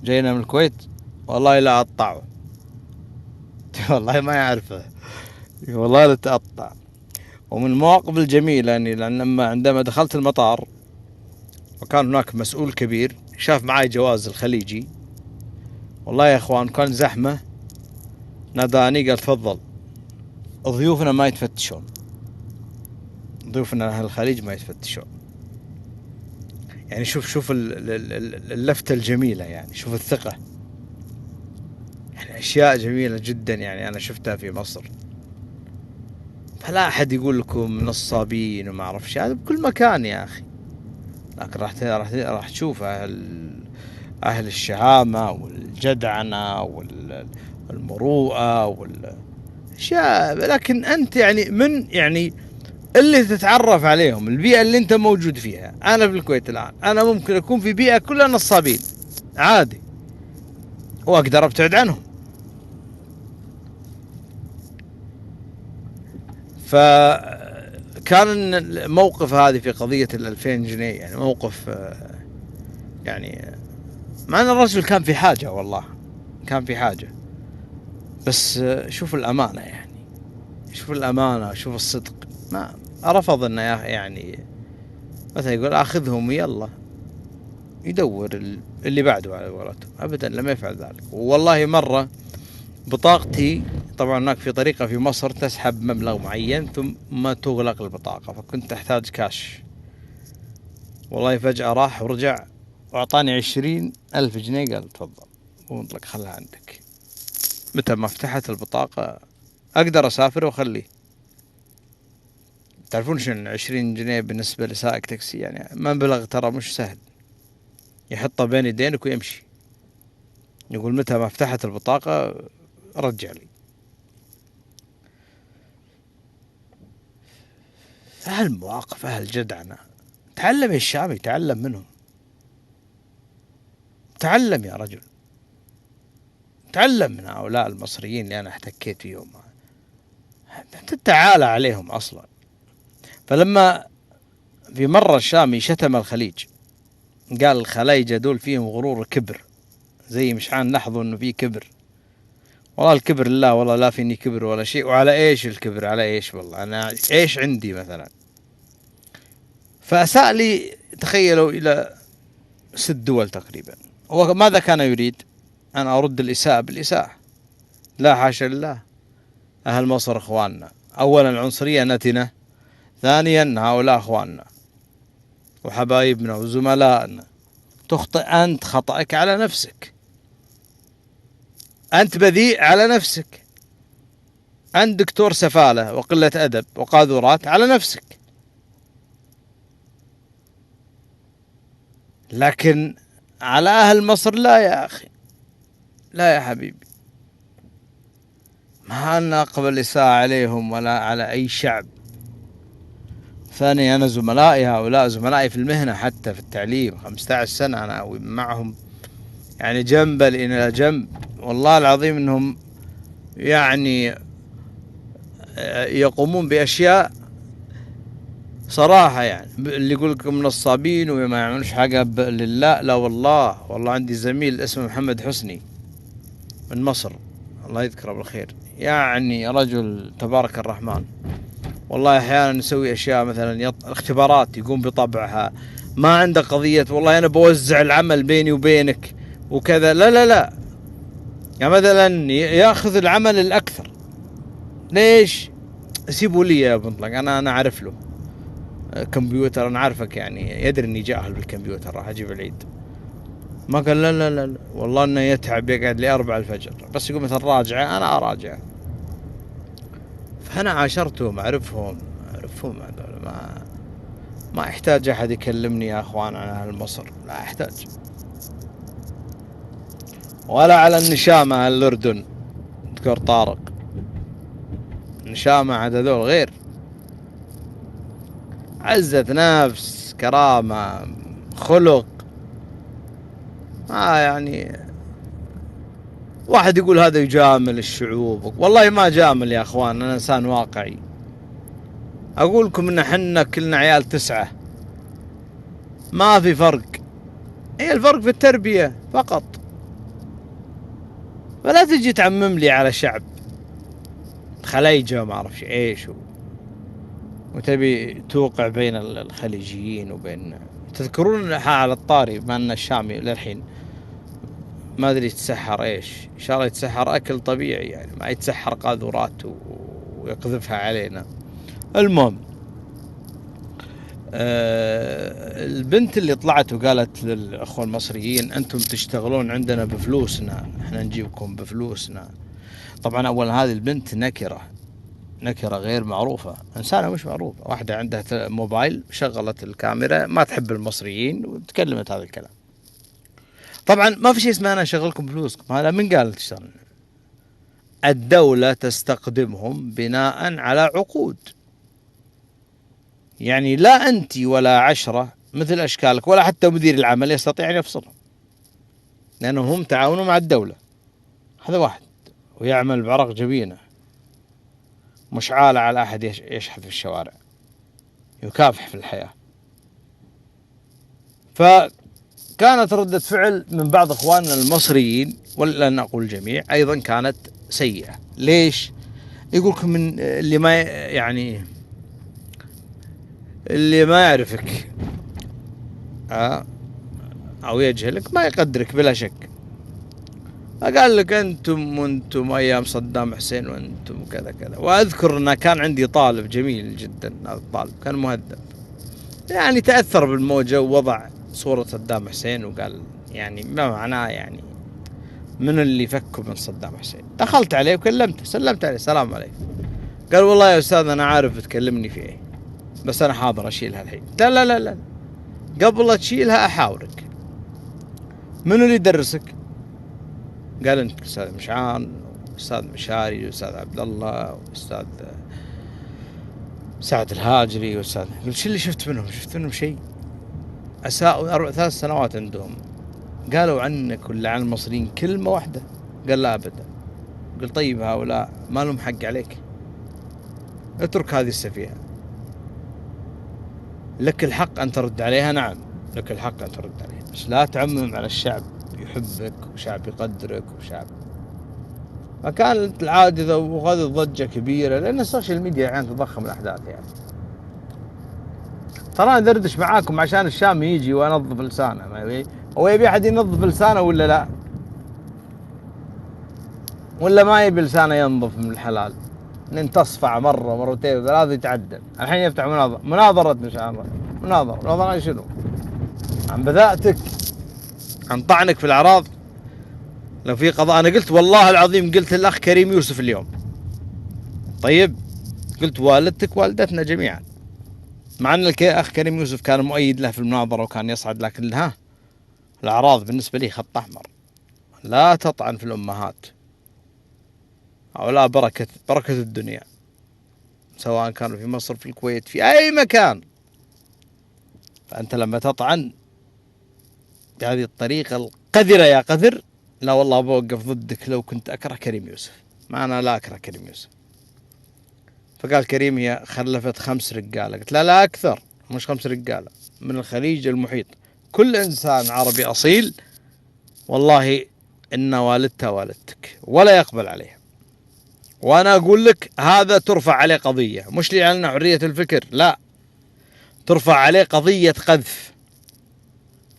جاينا من الكويت والله لا أقطعه. والله ما يعرفه، والله لا تقطع. ومن المواقف الجميلة أني لما عندما دخلت المطار وكان هناك مسؤول كبير شاف معاي جواز الخليجي، والله يا اخوان كان زحمة، ناداني قال تفضل، ضيوفنا ما يتفتشون، ضيوفنا أهل الخليج ما يتفتشون. يعني شوف اللفتة الجميلة، يعني شوف الثقة، يعني أشياء جميلة جدا يعني أنا شفتها في مصر. فلا أحد يقول لكم نصابين وما أعرف هذا بكل مكان يا أخي، لكن راح تشوف أهل الشهامة والجدعنة والمروءة والأشياء. لكن أنت يعني من يعني اللي تتعرف عليهم، البيئة اللي أنت موجود فيها. أنا في الكويت الآن أنا ممكن أكون في بيئة كلها نصابين عادي وأقدر أبتعد عنهم. فكان الموقف هذه في قضية 2000 جنيه يعني موقف يعني مع أن الرجل كان في حاجة، والله كان في حاجة، بس شوف الأمانة، يعني شوف الأمانة، شوف الصدق. ما رفض أنه يعني مثلا يقول أخذهم ويلا يدور اللي بعده على قولته، أبدا لم يفعل ذلك. والله مرة بطاقتي طبعا هناك في طريقة في مصر تسحب مبلغ معين ثم تغلق البطاقة، فكنت أحتاج كاش. والله فجأة راح ورجع وأعطاني 20,000 جنيه، قال تفضل ومطلق خلها عندك. متى ما فتحت البطاقة أقدر أسافر وأخليه. تعرفون شنو 20 جنيه بالنسبة لسائق تاكسي؟ يعني مبلغ ترى مش سهل، يحطه بين يدينك ويمشي، يقول متى ما فتحت البطاقة رجع لي. أهل المواقف، أهل جدعنة. تعلم يا الشامي، تعلم منهم، تعلم يا رجل، تعلم من هؤلاء المصريين اللي أنا احتكيت فيهم، تتعالى عليهم أصلا. فلما في مرة الشامي شتم الخليج، قال الخلايجة دول فيهم غرور كبر، زي مشعان لاحظوا انه في كبر. والله الكبر لا، والله لا فيني كبر ولا شيء. وعلى ايش الكبر؟ على ايش؟ والله انا ايش عندي مثلا؟ فأساء لي تخيلوا الى 6 دول تقريبا. وماذا كان يريد؟ أن أرد الإساءة بالإساءة. لا حاشا لله، أهل مصر إخواننا. أولا العنصرية نتنة، ثانيا هؤلاء إخواننا وحبايبنا وزملائنا. تخطئ أنت، خطأك على نفسك، أنت بذيء على نفسك، أنت دكتور سفالة وقلة أدب وقاذورات على نفسك. لكن على أهل مصر لا يا أخي، لا يا حبيبي، ما أنا أقبل إساءة عليهم ولا على أي شعب. ثانيا أنا زملائي هؤلاء زملائي في المهنة، حتى في التعليم 15 سنة أنا معهم، يعني جنبا إلى جنب. والله العظيم إنهم يعني يقومون بأشياء صراحة، يعني اللي يقول لكم نصابين وما يعملوش حاجة لله، لا والله. والله عندي زميل اسمه محمد حسني من مصر، الله يذكره بالخير، يعني رجل تبارك الرحمن. والله أحيانا نسوي أشياء مثلا اختبارات يقوم بطبعها، ما عنده قضية والله أنا بوزع العمل بيني وبينك وكذا، لا لا لا. يعني مثلا ياخذ العمل الأكثر، ليش؟ سيبوا لي يا بنطلق، أنا أعرف له كمبيوتر، أنا عارفك يعني يدري إني جاهل بالكمبيوتر، راح أجيب العيد. ما قال لا لا لا والله إنه يتعب، يقعد لي 4 الفجر بس يقول مثلا راجعه، أنا أراجعه. فأنا عاشرتهم، أعرفهم هذول، ما يحتاج أحد يكلمني يا أخوان عن أهل مصر، لا يحتاج. ولا على النشامة الأردن، دكتور طارق، نشامة عاد هذول غير، عزة نفس، كرامة، خلق. يعني واحد يقول هذا يجامل الشعوب، والله ما جامل يا أخوان، أنا إنسان واقعي. أقول لكم إن حنا كلنا عيال 9، ما في فرق، هي الفرق في التربية فقط. فلا تجي تعمم لي على شعب خليجة ما أعرف إيش وتبي توقع بين الخليجيين وبين. تذكرون على الطاري بما أن الشامي للحين ما أدري يتسحر إيش، إن شاء الله يتسحر أكل طبيعي يعني، ما يتسحر قاذورات ويقذفها علينا. المهم البنت اللي طلعت وقالت للأخوة المصريين أنتم تشتغلون عندنا بفلوسنا، احنا نجيبكم بفلوسنا. طبعا أولا هذه البنت نكرة غير معروفة، إنسانة مش معروفة، واحدة عندها موبايل شغلت الكاميرا ما تحب المصريين وتكلمت هذا الكلام. طبعا ما في شيء اسمه أنا أشغلكم بفلوسكم، هذا من قال تشتغل؟ الدولة تستخدمهم بناء على عقود، يعني لا أنت ولا 10 مثل أشكالك ولا حتى مدير العمل يستطيع أن يفصلهم، لأنهم هم تعاونوا مع الدولة. هذا واحد ويعمل بعرق جبينه، مش عالة على أحد يشحذ في الشوارع، يكافح في الحياة. فكانت ردة فعل من بعض إخواننا المصريين ولا نقول الجميع أيضا كانت سيئة. ليش؟ يقولكم من اللي ما يعني اللي ما يعرفك أو يجهلك ما يقدرك بلا شك. فقال لك أنتم أيام صدام حسين وأنتم كذا كذا. وأذكر أن كان عندي طالب جميل جدا، هذا الطالب كان مهذب يعني، تأثر بالموجة ووضع صورة صدام حسين وقال يعني ما معناه يعني من اللي فكوا من صدام حسين. دخلت عليه وكلمته، سلمت عليه السلام عليكم. قال والله يا أستاذ أنا عارف بتكلمني في إيه، بس أنا حاضر أشيلها الحين. لا لا لا، قبل لا تشيلها أحاورك، منو اللي يدرسك؟ قال أنت أستاذ مشعان وأستاذ مشاري وأستاذ عبد الله وأستاذ سعد الهاجري وأستاذ. قلت شو اللي شفت منهم؟ شفت منهم شيء؟ أساءوا 3 سنوات عندهم، قالوا عنك ولا عن المصريين كلمة واحدة؟ قال لا أبدا. قلت طيب هؤلاء ما لهم حق عليك، اترك هذه السفيهة، لك الحق أن ترد عليها. نعم لك الحق أن ترد عليها، بس لا تعمم على الشعب يحبك وشعب يقدرك وشعب. فكانت العادة وغادت ضجة كبيرة، لأن السوشيال ميديا يعني تضخم الأحداث. يعني ترى أنا دردش معاكم عشان الشام يجي وأنظف لسانه، ما هو يبي أحد ينظف لسانه ولا لا؟ ولا ما يبي لسانه ينظف من الحلال؟ إن تصفع مرة مرتين 3 يتعدل. الحين يفتح مناظرة مشان مناظرة عن شنو؟ عن بذاءتك، عن طعنك في الأعراض. لو في قضاء، أنا قلت والله العظيم قلت للأخ كريم يوسف اليوم، طيب قلت والدتك والدتنا جميعا، مع أن الأخ كريم يوسف كان مؤيد له في المناظرة وكان يصعد، لكن ها الأعراض بالنسبة لي خط أحمر. لا تطعن في الأمهات، أو لا بركة الدنيا، سواء كانوا في مصر في الكويت في أي مكان. فأنت لما تطعن بهذه الطريقة القذرة يا قذر، لا والله بوقف ضدك. لو كنت أكره كريم يوسف، ما أنا لا أكره كريم يوسف. فقال كريم هي خلفت 5 رجالة. قلت لا أكثر، مش 5 رجالة، من الخليج المحيط كل إنسان عربي أصيل والله إن والدتها والدتك ولا يقبل عليها. وأنا أقول لك هذا ترفع عليه قضية، مش لأن حرية الفكر، لا، ترفع عليه قضية قذف،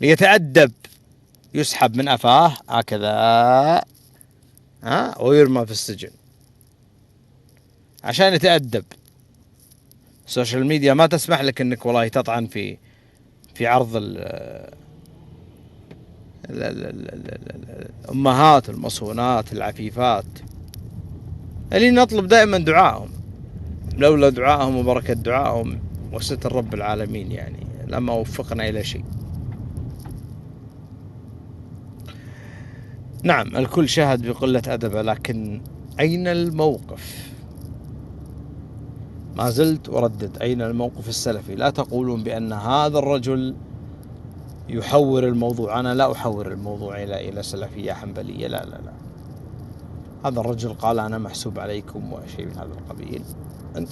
ليتأدب، يسحب من أفاه هكذا ويرمى في السجن عشان يتأدب. السوشيال ميديا ما تسمح لك انك والله تطعن في عرض الأمهات المصونات العفيفات اللي نطلب دائما دعائهم. لولا دعائهم وبركة دعائهم وستر رب العالمين يعني لما وفقنا إلى شيء. نعم الكل شهد بقلة أدبه، لكن أين الموقف؟ ما زلت أردد، أين الموقف السلفي؟ لا تقولون بأن هذا الرجل يحور الموضوع. أنا لا أحور الموضوع إلى سلفية حنبلية، لا لا لا. هذا الرجل قال أنا محسوب عليكم وشيء من هذا القبيل،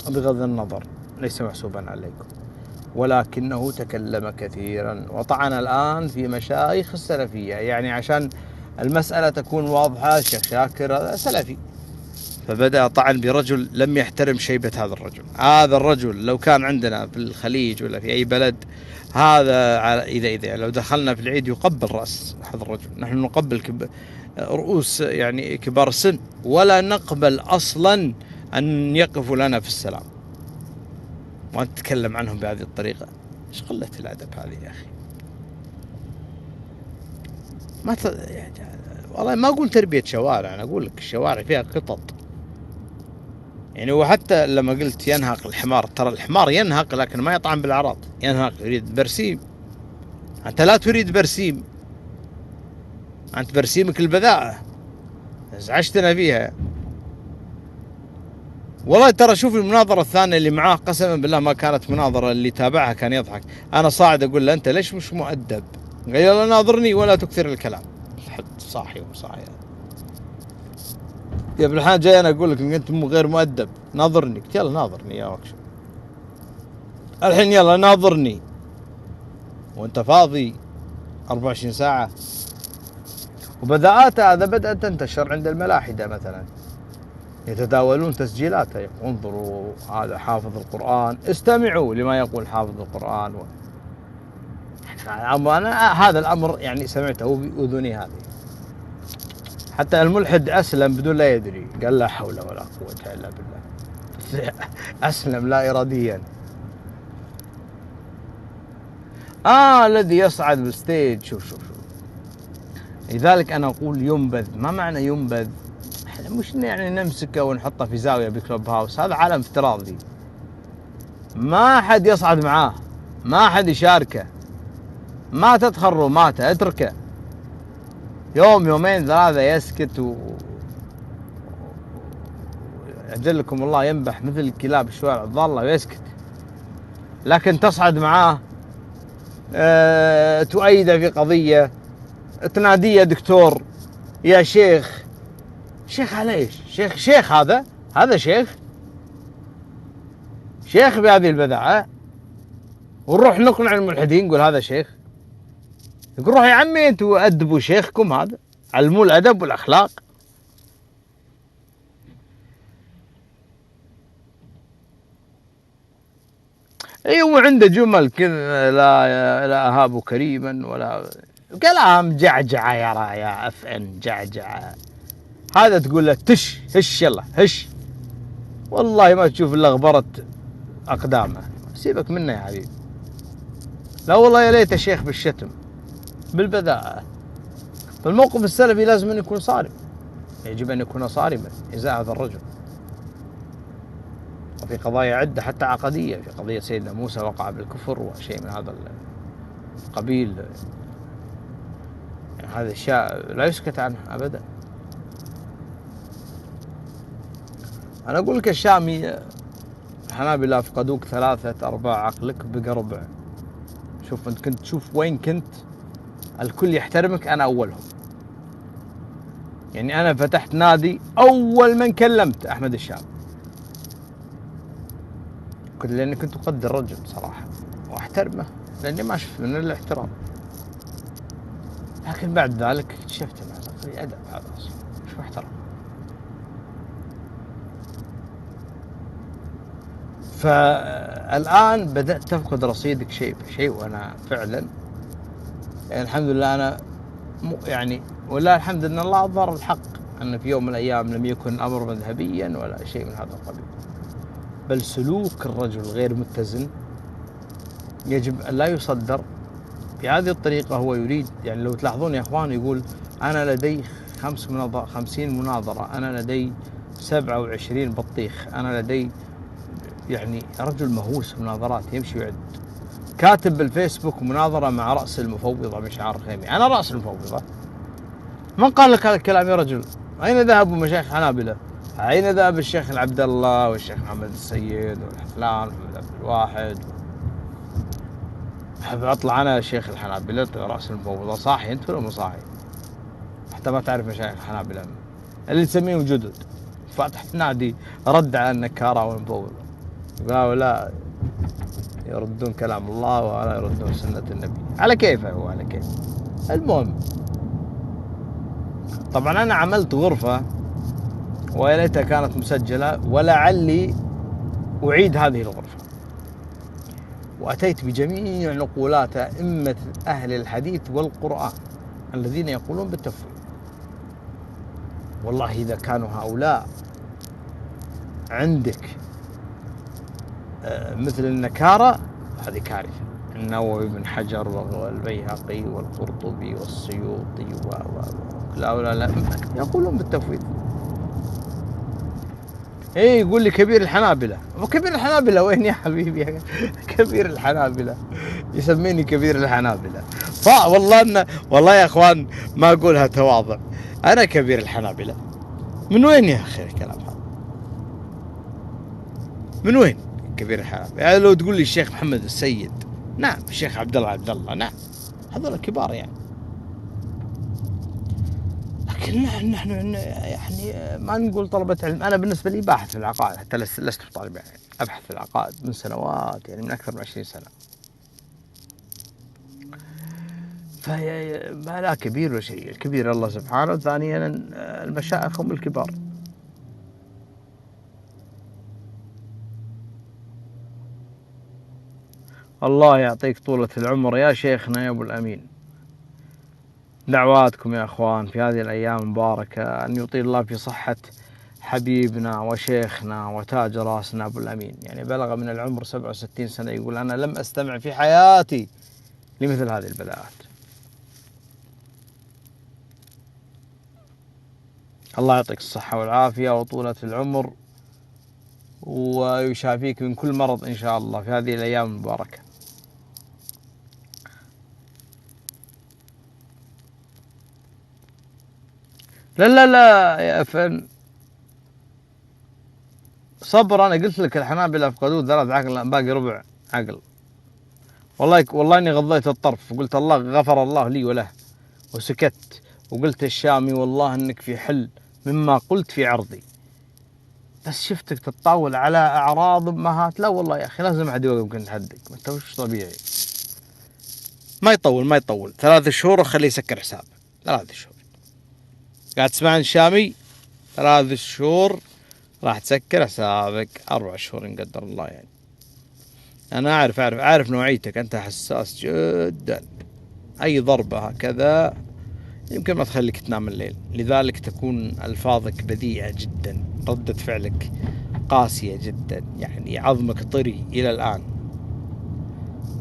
بغض النظر ليس محسوبا عليكم، ولكنه تكلم كثيرا وطعن الآن في مشايخ السلفية، يعني عشان المسألة تكون واضحة. الشيخ شاكر هذا سلفي، فبدأ طعن برجل لم يحترم شيبة هذا الرجل. هذا الرجل لو كان عندنا في الخليج ولا في أي بلد، هذا إذا لو دخلنا في العيد يقبل رأس هذا الرجل. نحن نقبل رؤوس يعني كبار السن، ولا نقبل أصلا أن يقفوا لنا في السلام، وأن تتكلم عنهم بهذه الطريقة. إيش قلة الأدب هذه يا أخي؟ والله ما أقول تربية شوارع، أنا أقول لك الشوارع فيها قطط يعني. وحتى لما قلت ينهق الحمار، ترى الحمار ينهق لكن ما يطعن بالأعراض. ينهق يريد برسيم، أنت لا تريد برسيم، أنت برسيمك البذاءة، ازعجتنا فيها والله. ترى شوف المناظرة الثانية اللي معاه، قسما بالله ما كانت مناظرة، اللي تابعها كان يضحك. أنا صاعد أقول له أنت ليش مش مؤدب؟ قال يلا ناظرني ولا تكثر الكلام. حد صاحي ومصاحي يا ابن الحاج، جاي أنا أقول لك إن أنت غير مؤدب، ناظرني. قلت يلا ناظرني يا وكش الحين، يلا ناظرني وأنت فاضي 24 ساعة. وبدأت هذا بدأت تنتشر عند الملاحدة مثلا، يتداولون تسجيلاته، انظروا هذا حافظ القرآن، استمعوا لما يقول حافظ القرآن أنا هذا الأمر يعني سمعته بأذني هذه. حتى الملحد أسلم بدون لا يدري، قال لا حول ولا قوة إلا بالله. أسلم لا إراديا. الذي يصعد بالستيج. شوف لذلك أنا أقول ينبذ. ما معنى ينبذ؟ مش يعني نمسكه ونحطه في زاوية بكلوب هاوس، هذا عالم افتراضي، ما حد يصعد معاه، ما حد يشاركه، ما تدخل روماته، اتركه يوم يومين ثلاثة يسكت أجلكم الله ينبح مثل الكلاب الشوارع الضالة ويسكت. لكن تصعد معاه، تؤيده في قضية، تناديه دكتور، يا شيخ. شيخ على ايش؟ شيخ هذا شيخ بهذه البذاعة. ونروح نقنع الملحدين نقول هذا شيخ. يقول روح يا عمي انتوا أدبوا شيخكم، هذا علموا الأدب والأخلاق. ايوه عنده جمل كذا، لا أهاب كريما ولا كلام جعجعة يا اف ان جعجعة. هذا تقول له هش يلا هش، والله ما تشوف الا غبرت اقدامه. سيبك منه يا حبيبي. لا والله يا ليت شيخ بالشتم بالبذاءة. فالموقف السلفي لازم أن يكون صارم، يجب أن يكون صارما إزاء هذا الرجل. وفي قضايا عدة حتى عقدية، في قضية سيدنا موسى وقع بالكفر وشيء من هذا القبيل، يعني هذا الشيء لا يسكت عنه أبدا. أنا أقول لك الشامي الحنابلة أفقدوك 3/4 عقلك، بقى ربع. شوف أنت كنت، شوف وين كنت، الكل يحترمك، أنا أولهم. يعني أنا فتحت نادي، أول من كلمت أحمد الشام، لأني كنت أقدر الرجل صراحة وأحترمه، لأني ما شفت من الاحترام. لكن بعد ذلك اكتشفت أن هذا في أدب، هذا أصلا مش محترم. فالآن بدأت تفقد رصيدك شيء بشيء، وأنا فعلا يعني الحمد لله أنا يعني ولا الحمد أن الله أظهر الحق، أن في يوم من الأيام لم يكن الأمر مذهبيا ولا شيء من هذا القبيل، بل سلوك الرجل غير متزن يجب أن لا يصدر بهذه الطريقة. هو يريد، يعني لو تلاحظون يا أخوان، يقول أنا لدي 50 مناظرة، أنا لدي 27 بطيخ، أنا لدي، يعني رجل مهووس مناظرات، يمشي ويعد. كاتب بالفيسبوك مناظرة مع رأس المفوضة مشعار الخيمي. أنا رأس المفوضة؟ من قال لك هذا الكلام يا رجل؟ أين ذهبوا مشايخ حنابلة؟ أين ذهب الشيخ العبد الله والشيخ محمد السيد والحفلان ومحمد عبد الواحد؟ أحب أطلع أنا الشيخ الحنابلة رأس المفوضة؟ صاحي أنت ولا مو صاحي؟ حتى ما تعرف مشايخ الحنابلة اللي تسميهم جدد، فاتح نادي رد على النكارة والمفوضة، قالوا لا يردون كلام الله ولا يردون سنة النبي، على كيفه هو على كيف. المهم طبعا أنا عملت غرفة ويا ليتها كانت مسجلة، ولعلي أعيد هذه الغرفة، وأتيت بجميع نقولات أئمة أهل الحديث والقرآن الذين يقولون بالتفويض. والله إذا كانوا هؤلاء عندك مثل النكارة هذه كارثة. النووي بن حجر والبيهقي والقرطبي والسيوطي لا يقولون بالتفويض. ايه يقول لي كبير الحنابلة، وكبير الحنابلة وين يا حبيبي؟ كبير الحنابلة يسميني كبير الحنابلة. والله يا اخوان ما اقولها تواضع، انا كبير الحنابلة. من وين يا اخي الكلام هذا؟ من وين كبير الحنابلة؟ يعني لو تقول لي الشيخ محمد السيد، نعم، الشيخ عبد الله، نعم، هذول كبار يعني. لكن نحن يعني ما نقول طلبة علم. أنا بالنسبة لي باحث في العقائد، حتى لست طالب علم، أبحث في العقائد من سنوات، يعني من أكثر من 20 سنة. فهي ما لا كبير ولا شيء، الكبير الله سبحانه، وثانيا المشايخ هم الكبار. الله يعطيك طولة العمر يا شيخنا يا أبو الأمين. دعواتكم يا أخوان في هذه الأيام المباركة أن يطيل الله في صحة حبيبنا وشيخنا وتاج راسنا أبو الأمين. يعني بلغ من العمر 67 سنة، يقول أنا لم أستمع في حياتي لمثل هذه البلاءات. الله يعطيك الصحة والعافية وطولة العمر، ويشافيك من كل مرض إن شاء الله في هذه الأيام المباركة. لا يا فن صبر. أنا قلت لك الحنابلة أفقدوا 3 عقل، باقي ربع عقل. والله إني غضيت الطرف وقلت الله غفر الله لي وله وسكت، وقلت الشامي والله إنك في حل مما قلت في عرضي، بس شفتك تتطاول على أعراض أمهات. لا والله يا أخي لازم أحد يوقف يمكن حدك، ما أنت وش طبيعي. ما يطول 3 شهور وخليه يسكر حسابه. 3 شهور قاعد تسمعني الشامي، 3 شهور راح تسكر حسابك. 4 شهور إن قدر الله. يعني أنا أعرف نوعيتك، أنت حساس جدا، أي ضربة هكذا يمكن ما تخليك تنام الليل، لذلك تكون ألفاظك بذيئة جدا، ردة فعلك قاسية جدا، يعني عظمك طري إلى الآن.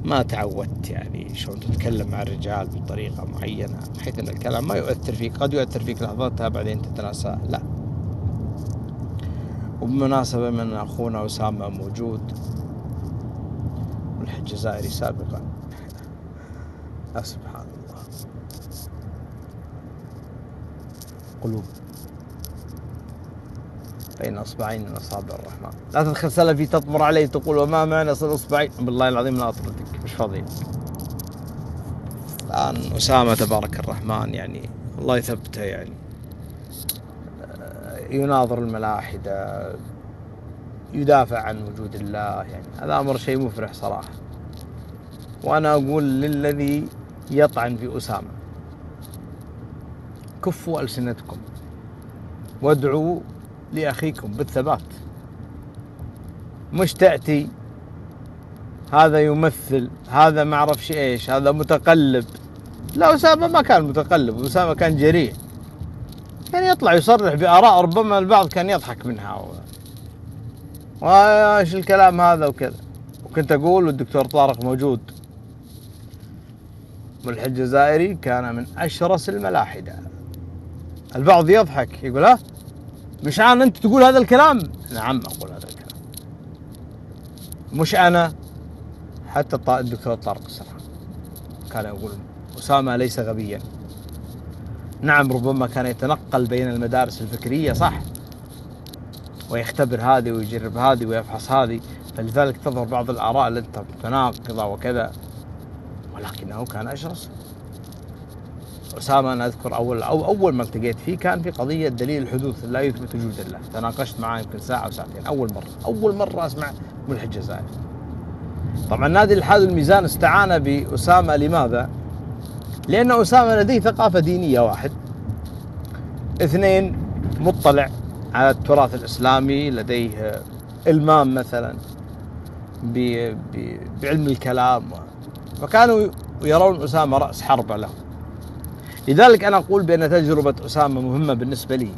ما تعودت يعني شلون تتكلم مع الرجال بطريقة معينة بحيث أن الكلام ما يؤثر فيك. قد يؤثر فيك لحظتها بعدين تتناساه. لا. وبمناسبة من أخونا أسامة موجود والحج الجزائري سابقا، سبحان الله، قلوب بين أصبعين من أصابع الرحمن. لا تدخل سلفي تطمر علي تقول وما معنى صل أصبعين، بالله العظيم لا أطردك، مش فاضي. الآن أسامة تبارك الرحمن يعني الله يثبته، يعني يناظر الملاحدة، يدافع عن وجود الله، يعني هذا أمر شيء مفرح صراحة. وأنا أقول للذي يطعن في أسامة كفوا ألسنتكم وادعوا لأخيكم بالثبات، مش تأتي هذا يمثل، هذا ما أعرفش إيش، هذا متقلب. لا، أسامة ما كان متقلب، أسامة كان جريء، كان يطلع يصرح بآراء ربما البعض كان يضحك منها وايش الكلام هذا وكذا. وكنت أقول والدكتور طارق موجود، والحج الجزائري كان من أشرس الملاحدة. البعض يضحك يقول ها مش أنا أنت تقول هذا الكلام؟ نعم أقول هذا الكلام، مش أنا، حتى الدكتور طارق السرحان كان يقول أسامة ليس غبيا. نعم ربما كان يتنقل بين المدارس الفكرية صح، ويختبر هذه ويجرب هذه ويفحص هذه، فلذلك تظهر بعض الآراء التي متناقضة وكذا، ولكنه كان أشرس. أسامة أنا أذكر أول ما التقيت فيه كان في قضية دليل الحدوث لا يثبت وجود الله، تناقشت معه يمكن ساعة أو ساعتين. أول مرة أسمع من الحج الجزائري. طبعا نادي الحاد الميزان استعان بأسامة، لماذا؟ لأن أسامة لديه ثقافة دينية واحد، اثنين مطلع على التراث الإسلامي، لديه إلمام مثلا بعلم الكلام، فكانوا يرون أسامة رأس حربة له. لذلك أنا أقول بأن تجربة أسامة مهمة بالنسبة لي،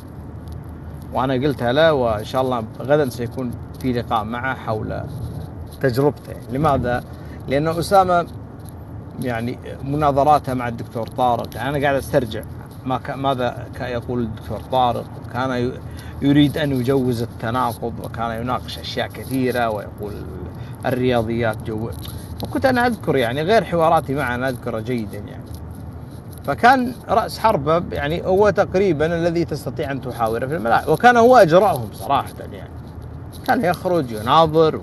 وأنا قلتها له، وإن شاء الله غدا سيكون في لقاء معه حول تجربته. لماذا؟ لأن أسامة يعني مناظراته مع الدكتور طارق، يعني أنا قاعد أسترجع ماذا يقول الدكتور طارق. كان يريد أن يجوز التناقض، وكان يناقش أشياء كثيرة ويقول الرياضيات وكنت أنا أذكر يعني غير حواراتي معه أنا أذكره جيدا يعني. فكان رأس حربة يعني هو تقريبا الذي تستطيع أن تحاوره في الملاعب، وكان هو أجرأهم صراحة يعني. كان يخرج يناظر،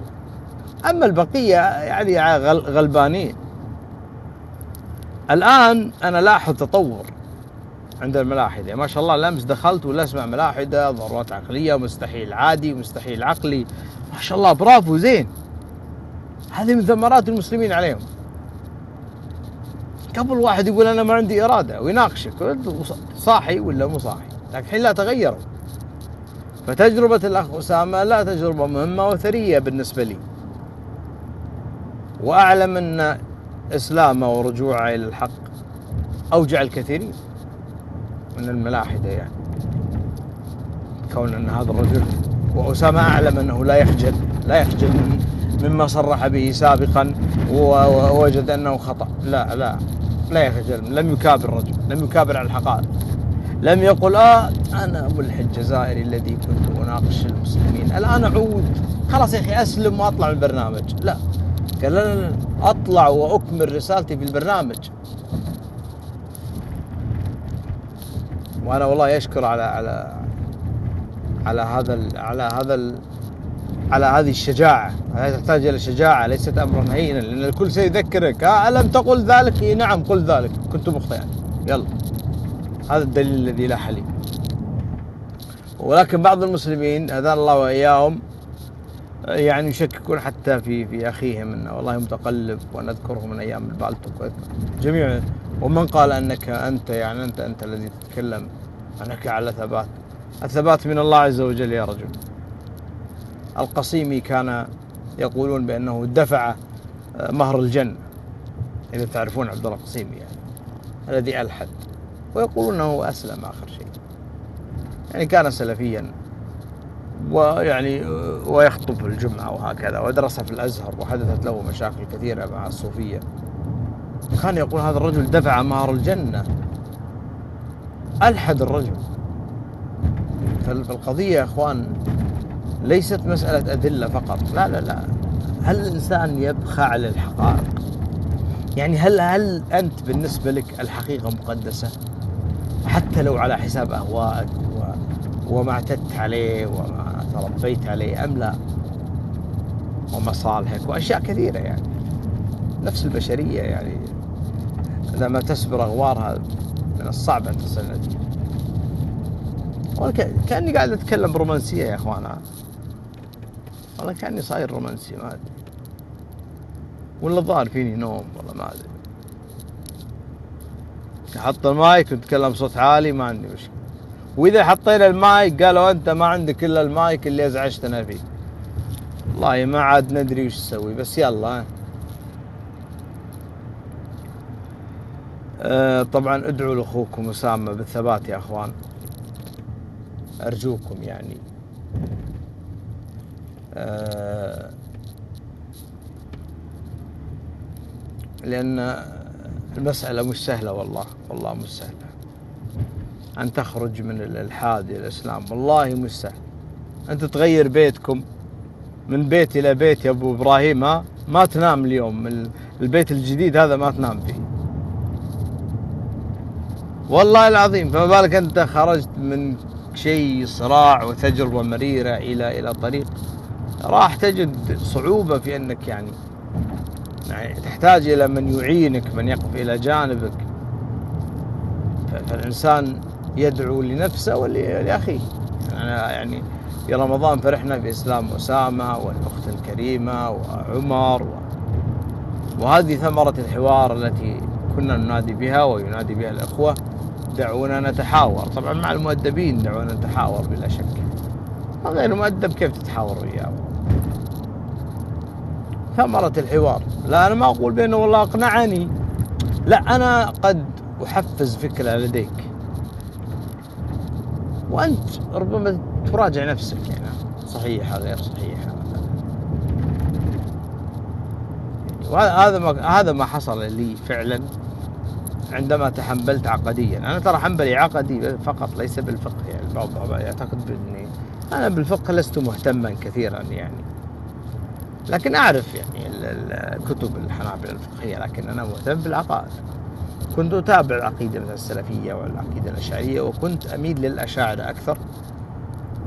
أما البقية يعني غلبانين. الآن أنا لاحظ تطور عند الملاحدة ما شاء الله. الأمس دخلت ولا أسمع ملاحدة ضرورات عقلية ومستحيل عادي ومستحيل عقلي، ما شاء الله، برافو، زين. هذه من ثمرات المسلمين عليهم. قبل واحد يقول أنا ما عندي إرادة ويناقشك صاحي ولا مو صاحي، لكن الحين لا، تغيروا. فتجربة الأخ أسامة لا تجربة مهمة وثرية بالنسبة لي، وأعلم أن إسلامه ورجوعه إلى الحق أوجع الكثيرين من الملاحدة يعني، كون أن هذا الرجل، وأسامة أعلم أنه لا يخجل مما صرح به سابقا ووجد أنه خطأ. لا يخجل، لم يكابر الرجل، لم يكابر على الحقائق، لم يقل أنا أبو الحج الجزائري الذي كنت أناقش المسلمين الآن أعود خلاص يا أخي أسلم وأطلع من البرنامج. لا، قال لا، أطلع وأكمل رسالتي في البرنامج. وأنا والله يشكر على هذه الشجاعة. هذه تحتاج إلى شجاعة، ليست أمرا هينا، لأن الكل سيذكرك ألم تقل ذلك؟ نعم قل ذلك، كنت مخطئا، يلا. هذا الدليل الذي لا حليف. ولكن بعض المسلمين هدانا الله وإياهم يعني يشككون حتى في أخيهم أنه والله متقلب، ونذكره من أيام البالتوك جميعا. ومن قال أنك أنت يعني أنت الذي تتكلم أنك على ثبات؟ الثبات من الله عز وجل يا رجل. القصيمي كان يقولون بأنه دفع مهر الجنة، إذا تعرفون عبد الله القصيمي يعني الذي ألحد، ويقولون أنه أسلم آخر شيء. يعني كان سلفيا، ويعني ويخطب في الجمعة وهكذا، ودرس في الأزهر، وحدثت له مشاكل كثيرة مع الصوفية. كان يقول هذا الرجل دفع مهر الجنة، ألحد الرجل. فالقضية يا أخوان ليست مسألة أدلة فقط، لا. هل الإنسان يبخى على الحقائق؟ يعني هل أنت بالنسبة لك الحقيقة مقدسة حتى لو على حساب أهوائك وما اعتدت عليه وما تربيت عليه، أم لا؟ ومصالحك وأشياء كثيرة يعني، نفس البشرية يعني لما تسبر أغوارها من الصعب أن تصل نتيجة. كأني قاعد أتكلم برومانسية يا أخوانا، والله كأني صاير رومانسي، ما أدري، ولا الظاهر فيني نوم، والله ما أدري. أحط المايك ونتكلم صوت عالي ما عندي مشكلة، وإذا حطينا المايك قالوا أنت ما عندك إلا المايك اللي أزعجتنا فيه، والله ما عاد ندري وش نسوي، بس يلا. طبعا ادعوا لأخوكم أسامة بالثبات يا أخوان، أرجوكم يعني. لأن المسألة مش سهلة، والله مش سهلة أن تخرج من الإلحاد إلى الإسلام، والله مش سهل. أنت تغير بيتكم من بيت إلى بيت يا أبو إبراهيم، ما تنام اليوم، البيت الجديد هذا ما تنام فيه، والله العظيم. فما بالك أنت خرجت من شيء صراع وتجربة مريرة إلى طريق، راح تجد صعوبة في أنك يعني تحتاج إلى من يعينك، من يقف إلى جانبك. فالإنسان يدعو لنفسه ولأخيه. يعني في رمضان فرحنا بإسلام أسامة والأخت الكريمة وعمر، وهذه ثمرة الحوار التي كنا ننادي بها وينادي بها الأخوة دعونا نتحاور. طبعا مع المؤدبين دعونا نتحاور بلا شك، غير مؤدب كيف تتحاور وياه؟ ثمرة الحوار. لا أنا ما أقول بأنه والله أقنعني، لا، أنا قد أحفز فكرة لديك وأنت ربما تراجع نفسك، يعني صحيحة غير صحيحة مثلا. وهذا ما حصل لي فعلا عندما تحنبلت عقديا. أنا ترى حنبلي عقدي فقط، ليس بالفقه. يعني البعض يعتقد بأني أنا بالفقه لست مهتما كثيرا يعني، لكن أعرف يعني الكتب الحنابلة الفقهية، لكن أنا مهتم بالعقائد. كنت أتابع العقيدة مثل السلفية والعقيدة الأشعرية، وكنت أميل للأشاعرة أكثر،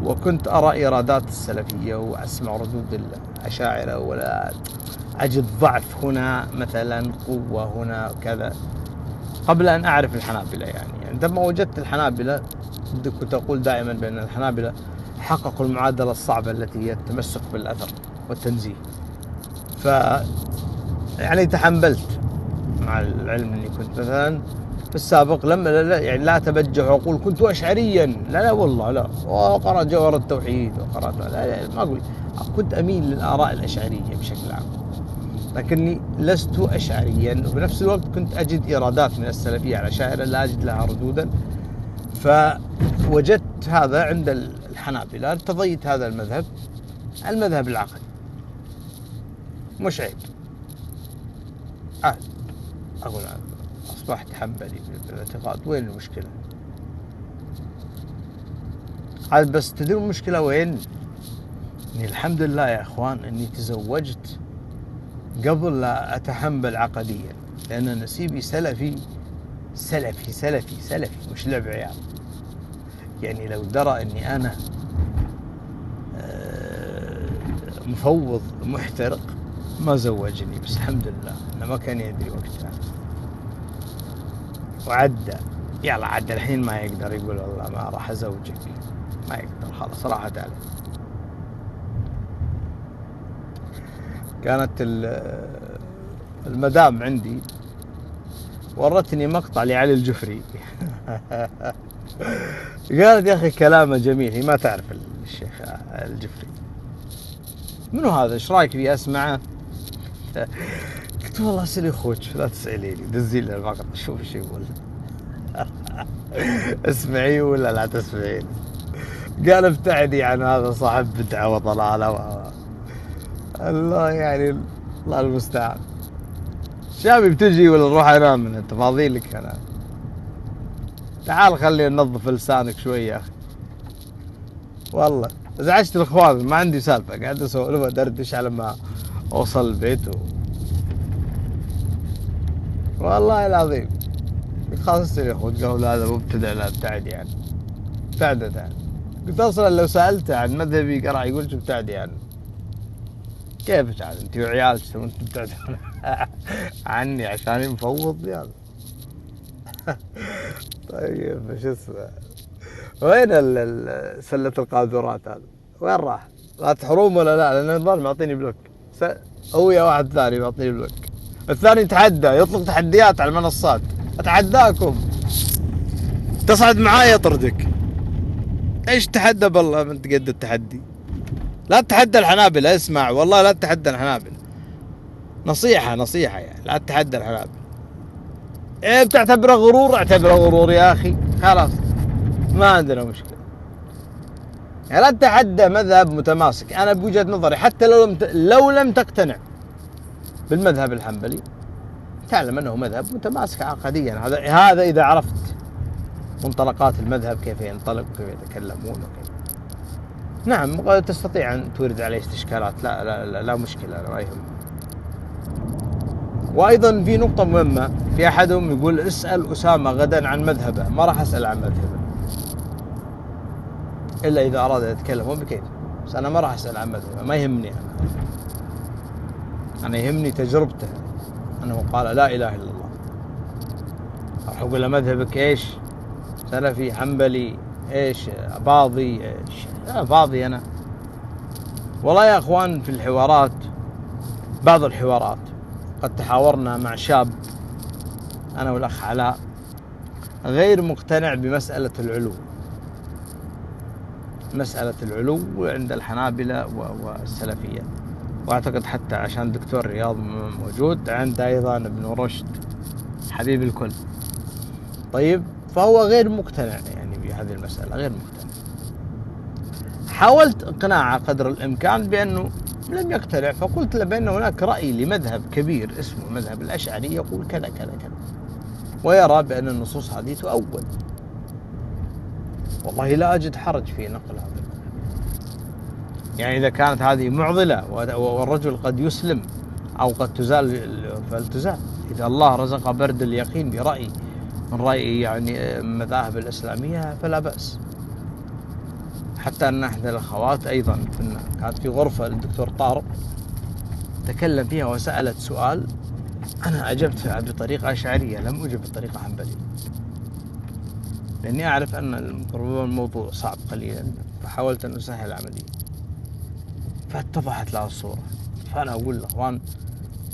وكنت أرى إيرادات السلفية وأسمع ردود الأشاعرة، ولا أجد ضعف هنا مثلا، قوة هنا كذا، قبل أن أعرف الحنابلة. يعني عندما وجدت الحنابلة كنت أقول دائما بأن الحنابلة حققوا المعادلة الصعبة التي هي التمسك بالأثر والتنزيه. يعني تحملت، مع العلم أني كنت مثلا في السابق لما يعني لا أتبجح وأقول كنت أشعريا، لا والله لا، وقرأت جوهر التوحيد وقرأت لا ما أقول، كنت أميل للآراء الأشعرية بشكل عام، لكني لست أشعريا. وبنفس الوقت كنت أجد إيرادات من السلفية على الأشاعرة لا أجد لها ردودا، فوجدت هذا عند الحنابلة، ارتضيت هذا المذهب العقدي، مش عيب. أقول أصبحت حنبلي بالاعتقاد، وين المشكلة؟ عاد بس تدرون المشكلة وين؟ إني الحمد لله يا إخوان إني تزوجت قبل لا أتحنبل عقديا، لأن نسيبي سلفي سلفي سلفي سلفي، مش لعب عيال. يعني لو درى إني أنا مفوض محترق ما زوجني، بس الحمد لله أنا ما كان يدري وقتها، وعدى يلا عدى. الحين ما يقدر يقول والله ما راح أزوجك، ما يقدر، خلاص راحت عليه. كانت المدام عندي ورتني مقطع لعلي الجفري قالت يا أخي كلامه جميل، هي ما تعرف الشيخ الجفري، منو هذا، ايش رايك فيه، اسمعه؟ قلت والله اسألي اخوك لا تسأليني، دزي لي المقطع شوف ايش يقول اسمعي ولا لا تسمعين. قال ابتعدي عن هذا صاحب بدعة وضلالة الله، يعني الله المستعان. شابي بتجي ولا نروح انام من انت فاضي لك؟ انا تعال خلي ننظف لسانك شوي يا اخي، والله ازعجت الاخوان، ما عندي سالفه، قاعد اسولف ادردش على ما اوصل البيت والله العظيم خلاص يا اخو تقول هذا مبتدع، لا ابتعد يعني، ابتعدت يعني. قلت اصلا لو سالته عن مذهبي راح يقول شو ابتعد يعني، كيف تعال انت وعيالك تبون تبتعدون عني عشان مفوض يلا طيب شو اسمه، وين سلة القاذورات هذا، وين راح؟ لا تحروم ولا لا؟ لأن الظاهر معطيني بلوك، هو يا واحد ثاني معطيني بلوك، الثاني يتحدى يطلق تحديات على المنصات، أتحداكم تصعد معاي يطردك. ايش تحدى بالله من قد التحدي؟ لا تتحدى الحنابلة، اسمع والله لا تتحدى الحنابلة، نصيحة يعني، لا تتحدى الحنابلة. ايه بتعتبره غرور؟ اعتبره غرور يا اخي، خلاص ما عندنا مشكلة. يعني لا تتحدى مذهب متماسك. انا بوجهة نظري حتى لو لم تقتنع بالمذهب الحنبلي تعلم انه مذهب متماسك عقديا. هذا اذا عرفت منطلقات المذهب، كيف ينطلق وكيف يتكلمون وكيف. نعم تستطيع ان تورد عليه استشكالات، لا مشكلة، لا يهم. وايضا في نقطة مهمة، في احدهم يقول اسأل اسامة غدا عن مذهبه، ما راح اسأل عن مذهبه الا اذا اراد ان يتكلم هو بكيف، بس انا ما راح اسأل عن مذهبه، ما يهمني. انا يهمني تجربته، انه قال لا اله الا الله. راح اقول له مذهبك ايش؟ سلفي، حنبلي، ايش، باضي، ايش؟ لا باضي انا. والله يا اخوان في الحوارات، بعض الحوارات قد تحاورنا مع شاب انا والاخ علاء غير مقتنع بمسألة العلو. مسألة العلو عند الحنابلة والسلفية، وأعتقد حتى عشان دكتور رياض موجود، عند أيضا ابن رشد حبيب الكل. طيب، فهو غير مقتنع يعني بهذه المسألة، غير مقتنع. حاولت إقناعه قدر الإمكان بأنه لم يقتنع، فقلت له بأن هناك رأي لمذهب كبير اسمه مذهب الأشعري يقول كذا كذا كذا، ويرى بأن النصوص هذه تؤول. والله لا أجد حرج في نقل هذا المذهب، يعني إذا كانت هذه معضلة والرجل قد يسلم أو قد تزال فلتزال. إذا الله رزق برد اليقين برأي من رأي يعني المذاهب الإسلامية فلا بأس. حتى أن أحد الأخوات أيضا كانت في غرفة للدكتور طارق تكلم فيها وسألت سؤال، أنا أجبت بطريقة أشعرية، لم أجب بطريقة حنبلية، لأني أعرف أن الموضوع صعب قليلا، فحاولت أن أسهل العملية، فاتضحت له الصورة. فأنا أقول الأخوان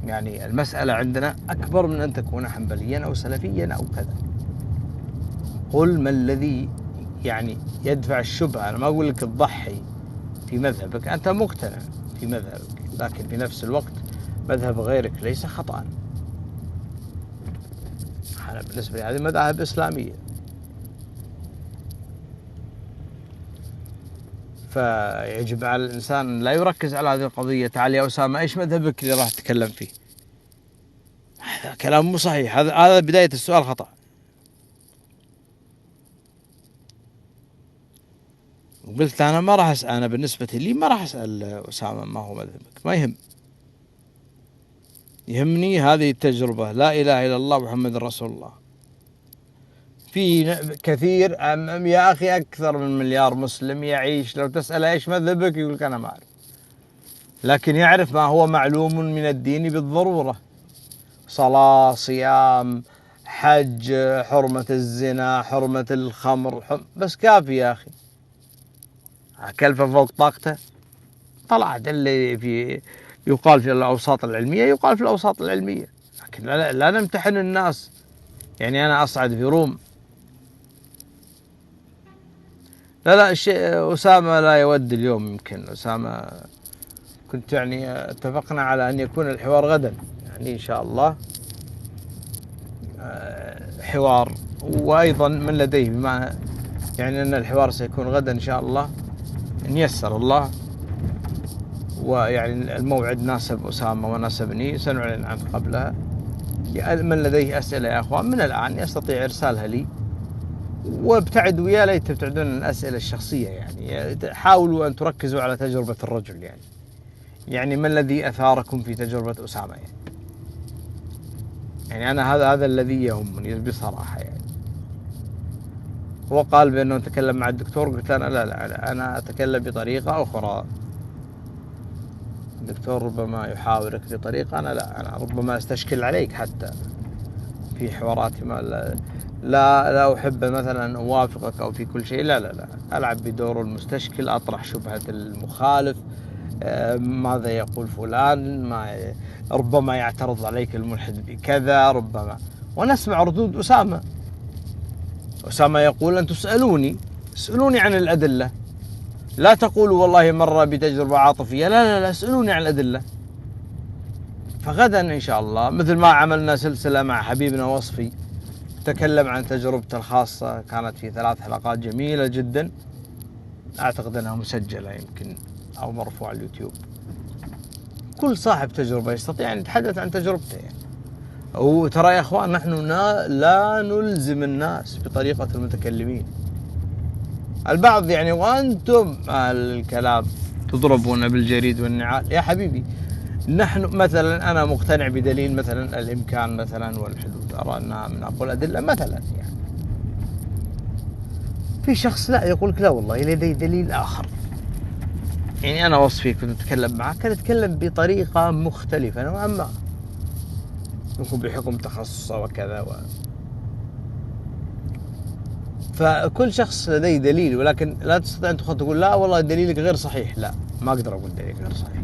يعني المسألة عندنا أكبر من أن تكون حنبليا أو سلفيا أو كذا. قل ما الذي يعني يدفع الشبهة. أنا ما أقول لك تضحي في مذهبك، أنت مقتنع في مذهبك، لكن في نفس الوقت مذهب غيرك ليس خطأ. أنا بالنسبة لي هذه مذاهب إسلامية، فيجب على الإنسان لا يركز على هذه القضية. تعال يا أسامة، إيش مذهبك اللي راح تتكلم فيه؟ هذا كلام مو صحيح، هذا بداية السؤال خطأ. وقلت أنا ما راح أسأل، أنا بالنسبة لي ما راح أسأل أسامة ما هو مذهبك، ما يهمني هذه التجربة، لا إله إلا الله محمد رسول الله. في كثير يا أخي أكثر من مليار مسلم يعيش، لو تسأل إيش مذهبك يقولك أنا ما أعرف، لكن يعرف ما هو معلوم من الدين بالضرورة: صلاة، صيام، حج، حرمة الزنا، حرمة الخمر، بس كافي يا أخي. كلفة فوق طاقته. طلعت اللي في يقال في الأوساط العلمية يقال في الأوساط العلمية، لكن لا نمتحن الناس. يعني أنا أصعد في روم، لا أسامة لا يود اليوم، يمكن أسامة كنت يعني اتفقنا على أن يكون الحوار غدا، يعني إن شاء الله حوار، وأيضا من لديه، بمعنى يعني أن الحوار سيكون غدا إن شاء الله إن يسر الله، ويعني الموعد ناسب أسامة وناسبني، سنعلن عنه قبلها. من لديه أسئلة يا أخوان من الآن يستطيع إرسالها لي، وابتعدوا ويا ليت تبتعدون عن الأسئلة الشخصية، يعني حاولوا أن تركزوا على تجربة الرجل. يعني ما الذي أثاركم في تجربة أسامة؟ يعني أنا هذا الذي يهمني بصراحة. يعني هو قال بأنه تكلم مع الدكتور، قلت أنا لا أنا أتكلم بطريقة أخرى. الدكتور ربما يحاورك بطريقة، أنا لا، أنا ربما أستشكل عليك حتى في حواراتي، ما لا أحب مثلا أوافقك أو في كل شيء، لا ألعب بدور المستشكل، أطرح شبهة المخالف، ماذا يقول فلان، ربما يعترض عليك الملحد بكذا، ربما، ونسمع ردود أسامة. أسامة يقول أن اسألوني عن الأدلة، لا تقولوا والله مر بتجربة عاطفية، لا اسألوني عن الأدلة. فغدا إن شاء الله مثل ما عملنا سلسلة مع حبيبنا وصفي، تكلم عن تجربته الخاصة، كانت في 3 حلقات جميلة جدا، أعتقد أنها مسجلة يمكن أو مرفوعة على اليوتيوب. كل صاحب تجربة يستطيع أن يتحدث عن تجربته. يعني وترى يا أخوان، نحن لا نلزم الناس بطريقة المتكلمين. البعض يعني وأنتم الكلام تضربون بالجريد والنعال. يا حبيبي، نحن مثلا أنا مقتنع بدليل مثلا الإمكان مثلا والحدود، أرى أنها من أقوى الأدلة مثلا. يعني في شخص لا يقولك لا والله لدي دليل آخر. يعني أنا وصفي كنت أتكلم معه، كان أتكلم بطريقة مختلفة نوعا ما، يكون بحكم تخصصه وكذا فكل شخص لديه دليل، ولكن لا تستطيع أن تقول لا والله دليلك غير صحيح. لا، ما أقدر أقول دليلك غير صحيح،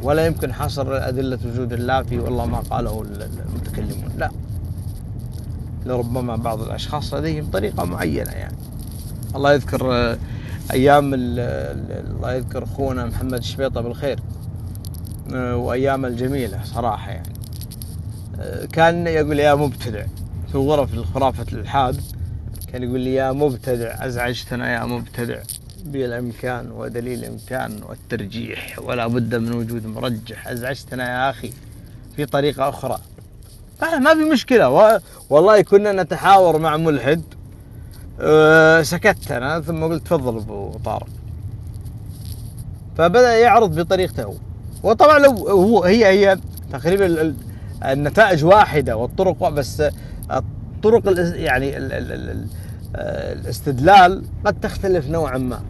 ولا يمكن حصر أدلة وجود الله في والله ما قاله المتكلمون. لا، لربما بعض الأشخاص لديهم طريقة معينة يعني. الله يذكر أيام الله يذكر أخونا محمد الشبيطة بالخير، وأيام الجميلة صراحة يعني. كان يقول يا مبتدع في غرف الخرافة الإلحاد، كان يقول لي يا مبتدع أزعجتنا يا مبتدع، بالإمكان ودليل الإمكان والترجيح ولا بد من وجود مرجح، أزعجتنا يا أخي في طريقة أخرى. ما في مشكلة، والله كنا نتحاور مع ملحد، سكت أنا ثم قلت تفضل أبو طارق، فبدأ يعرض بطريقته. وطبعا لو هي تقريبا النتائج واحدة والطرق، بس الطرق يعني الاستدلال قد تختلف نوعا ما.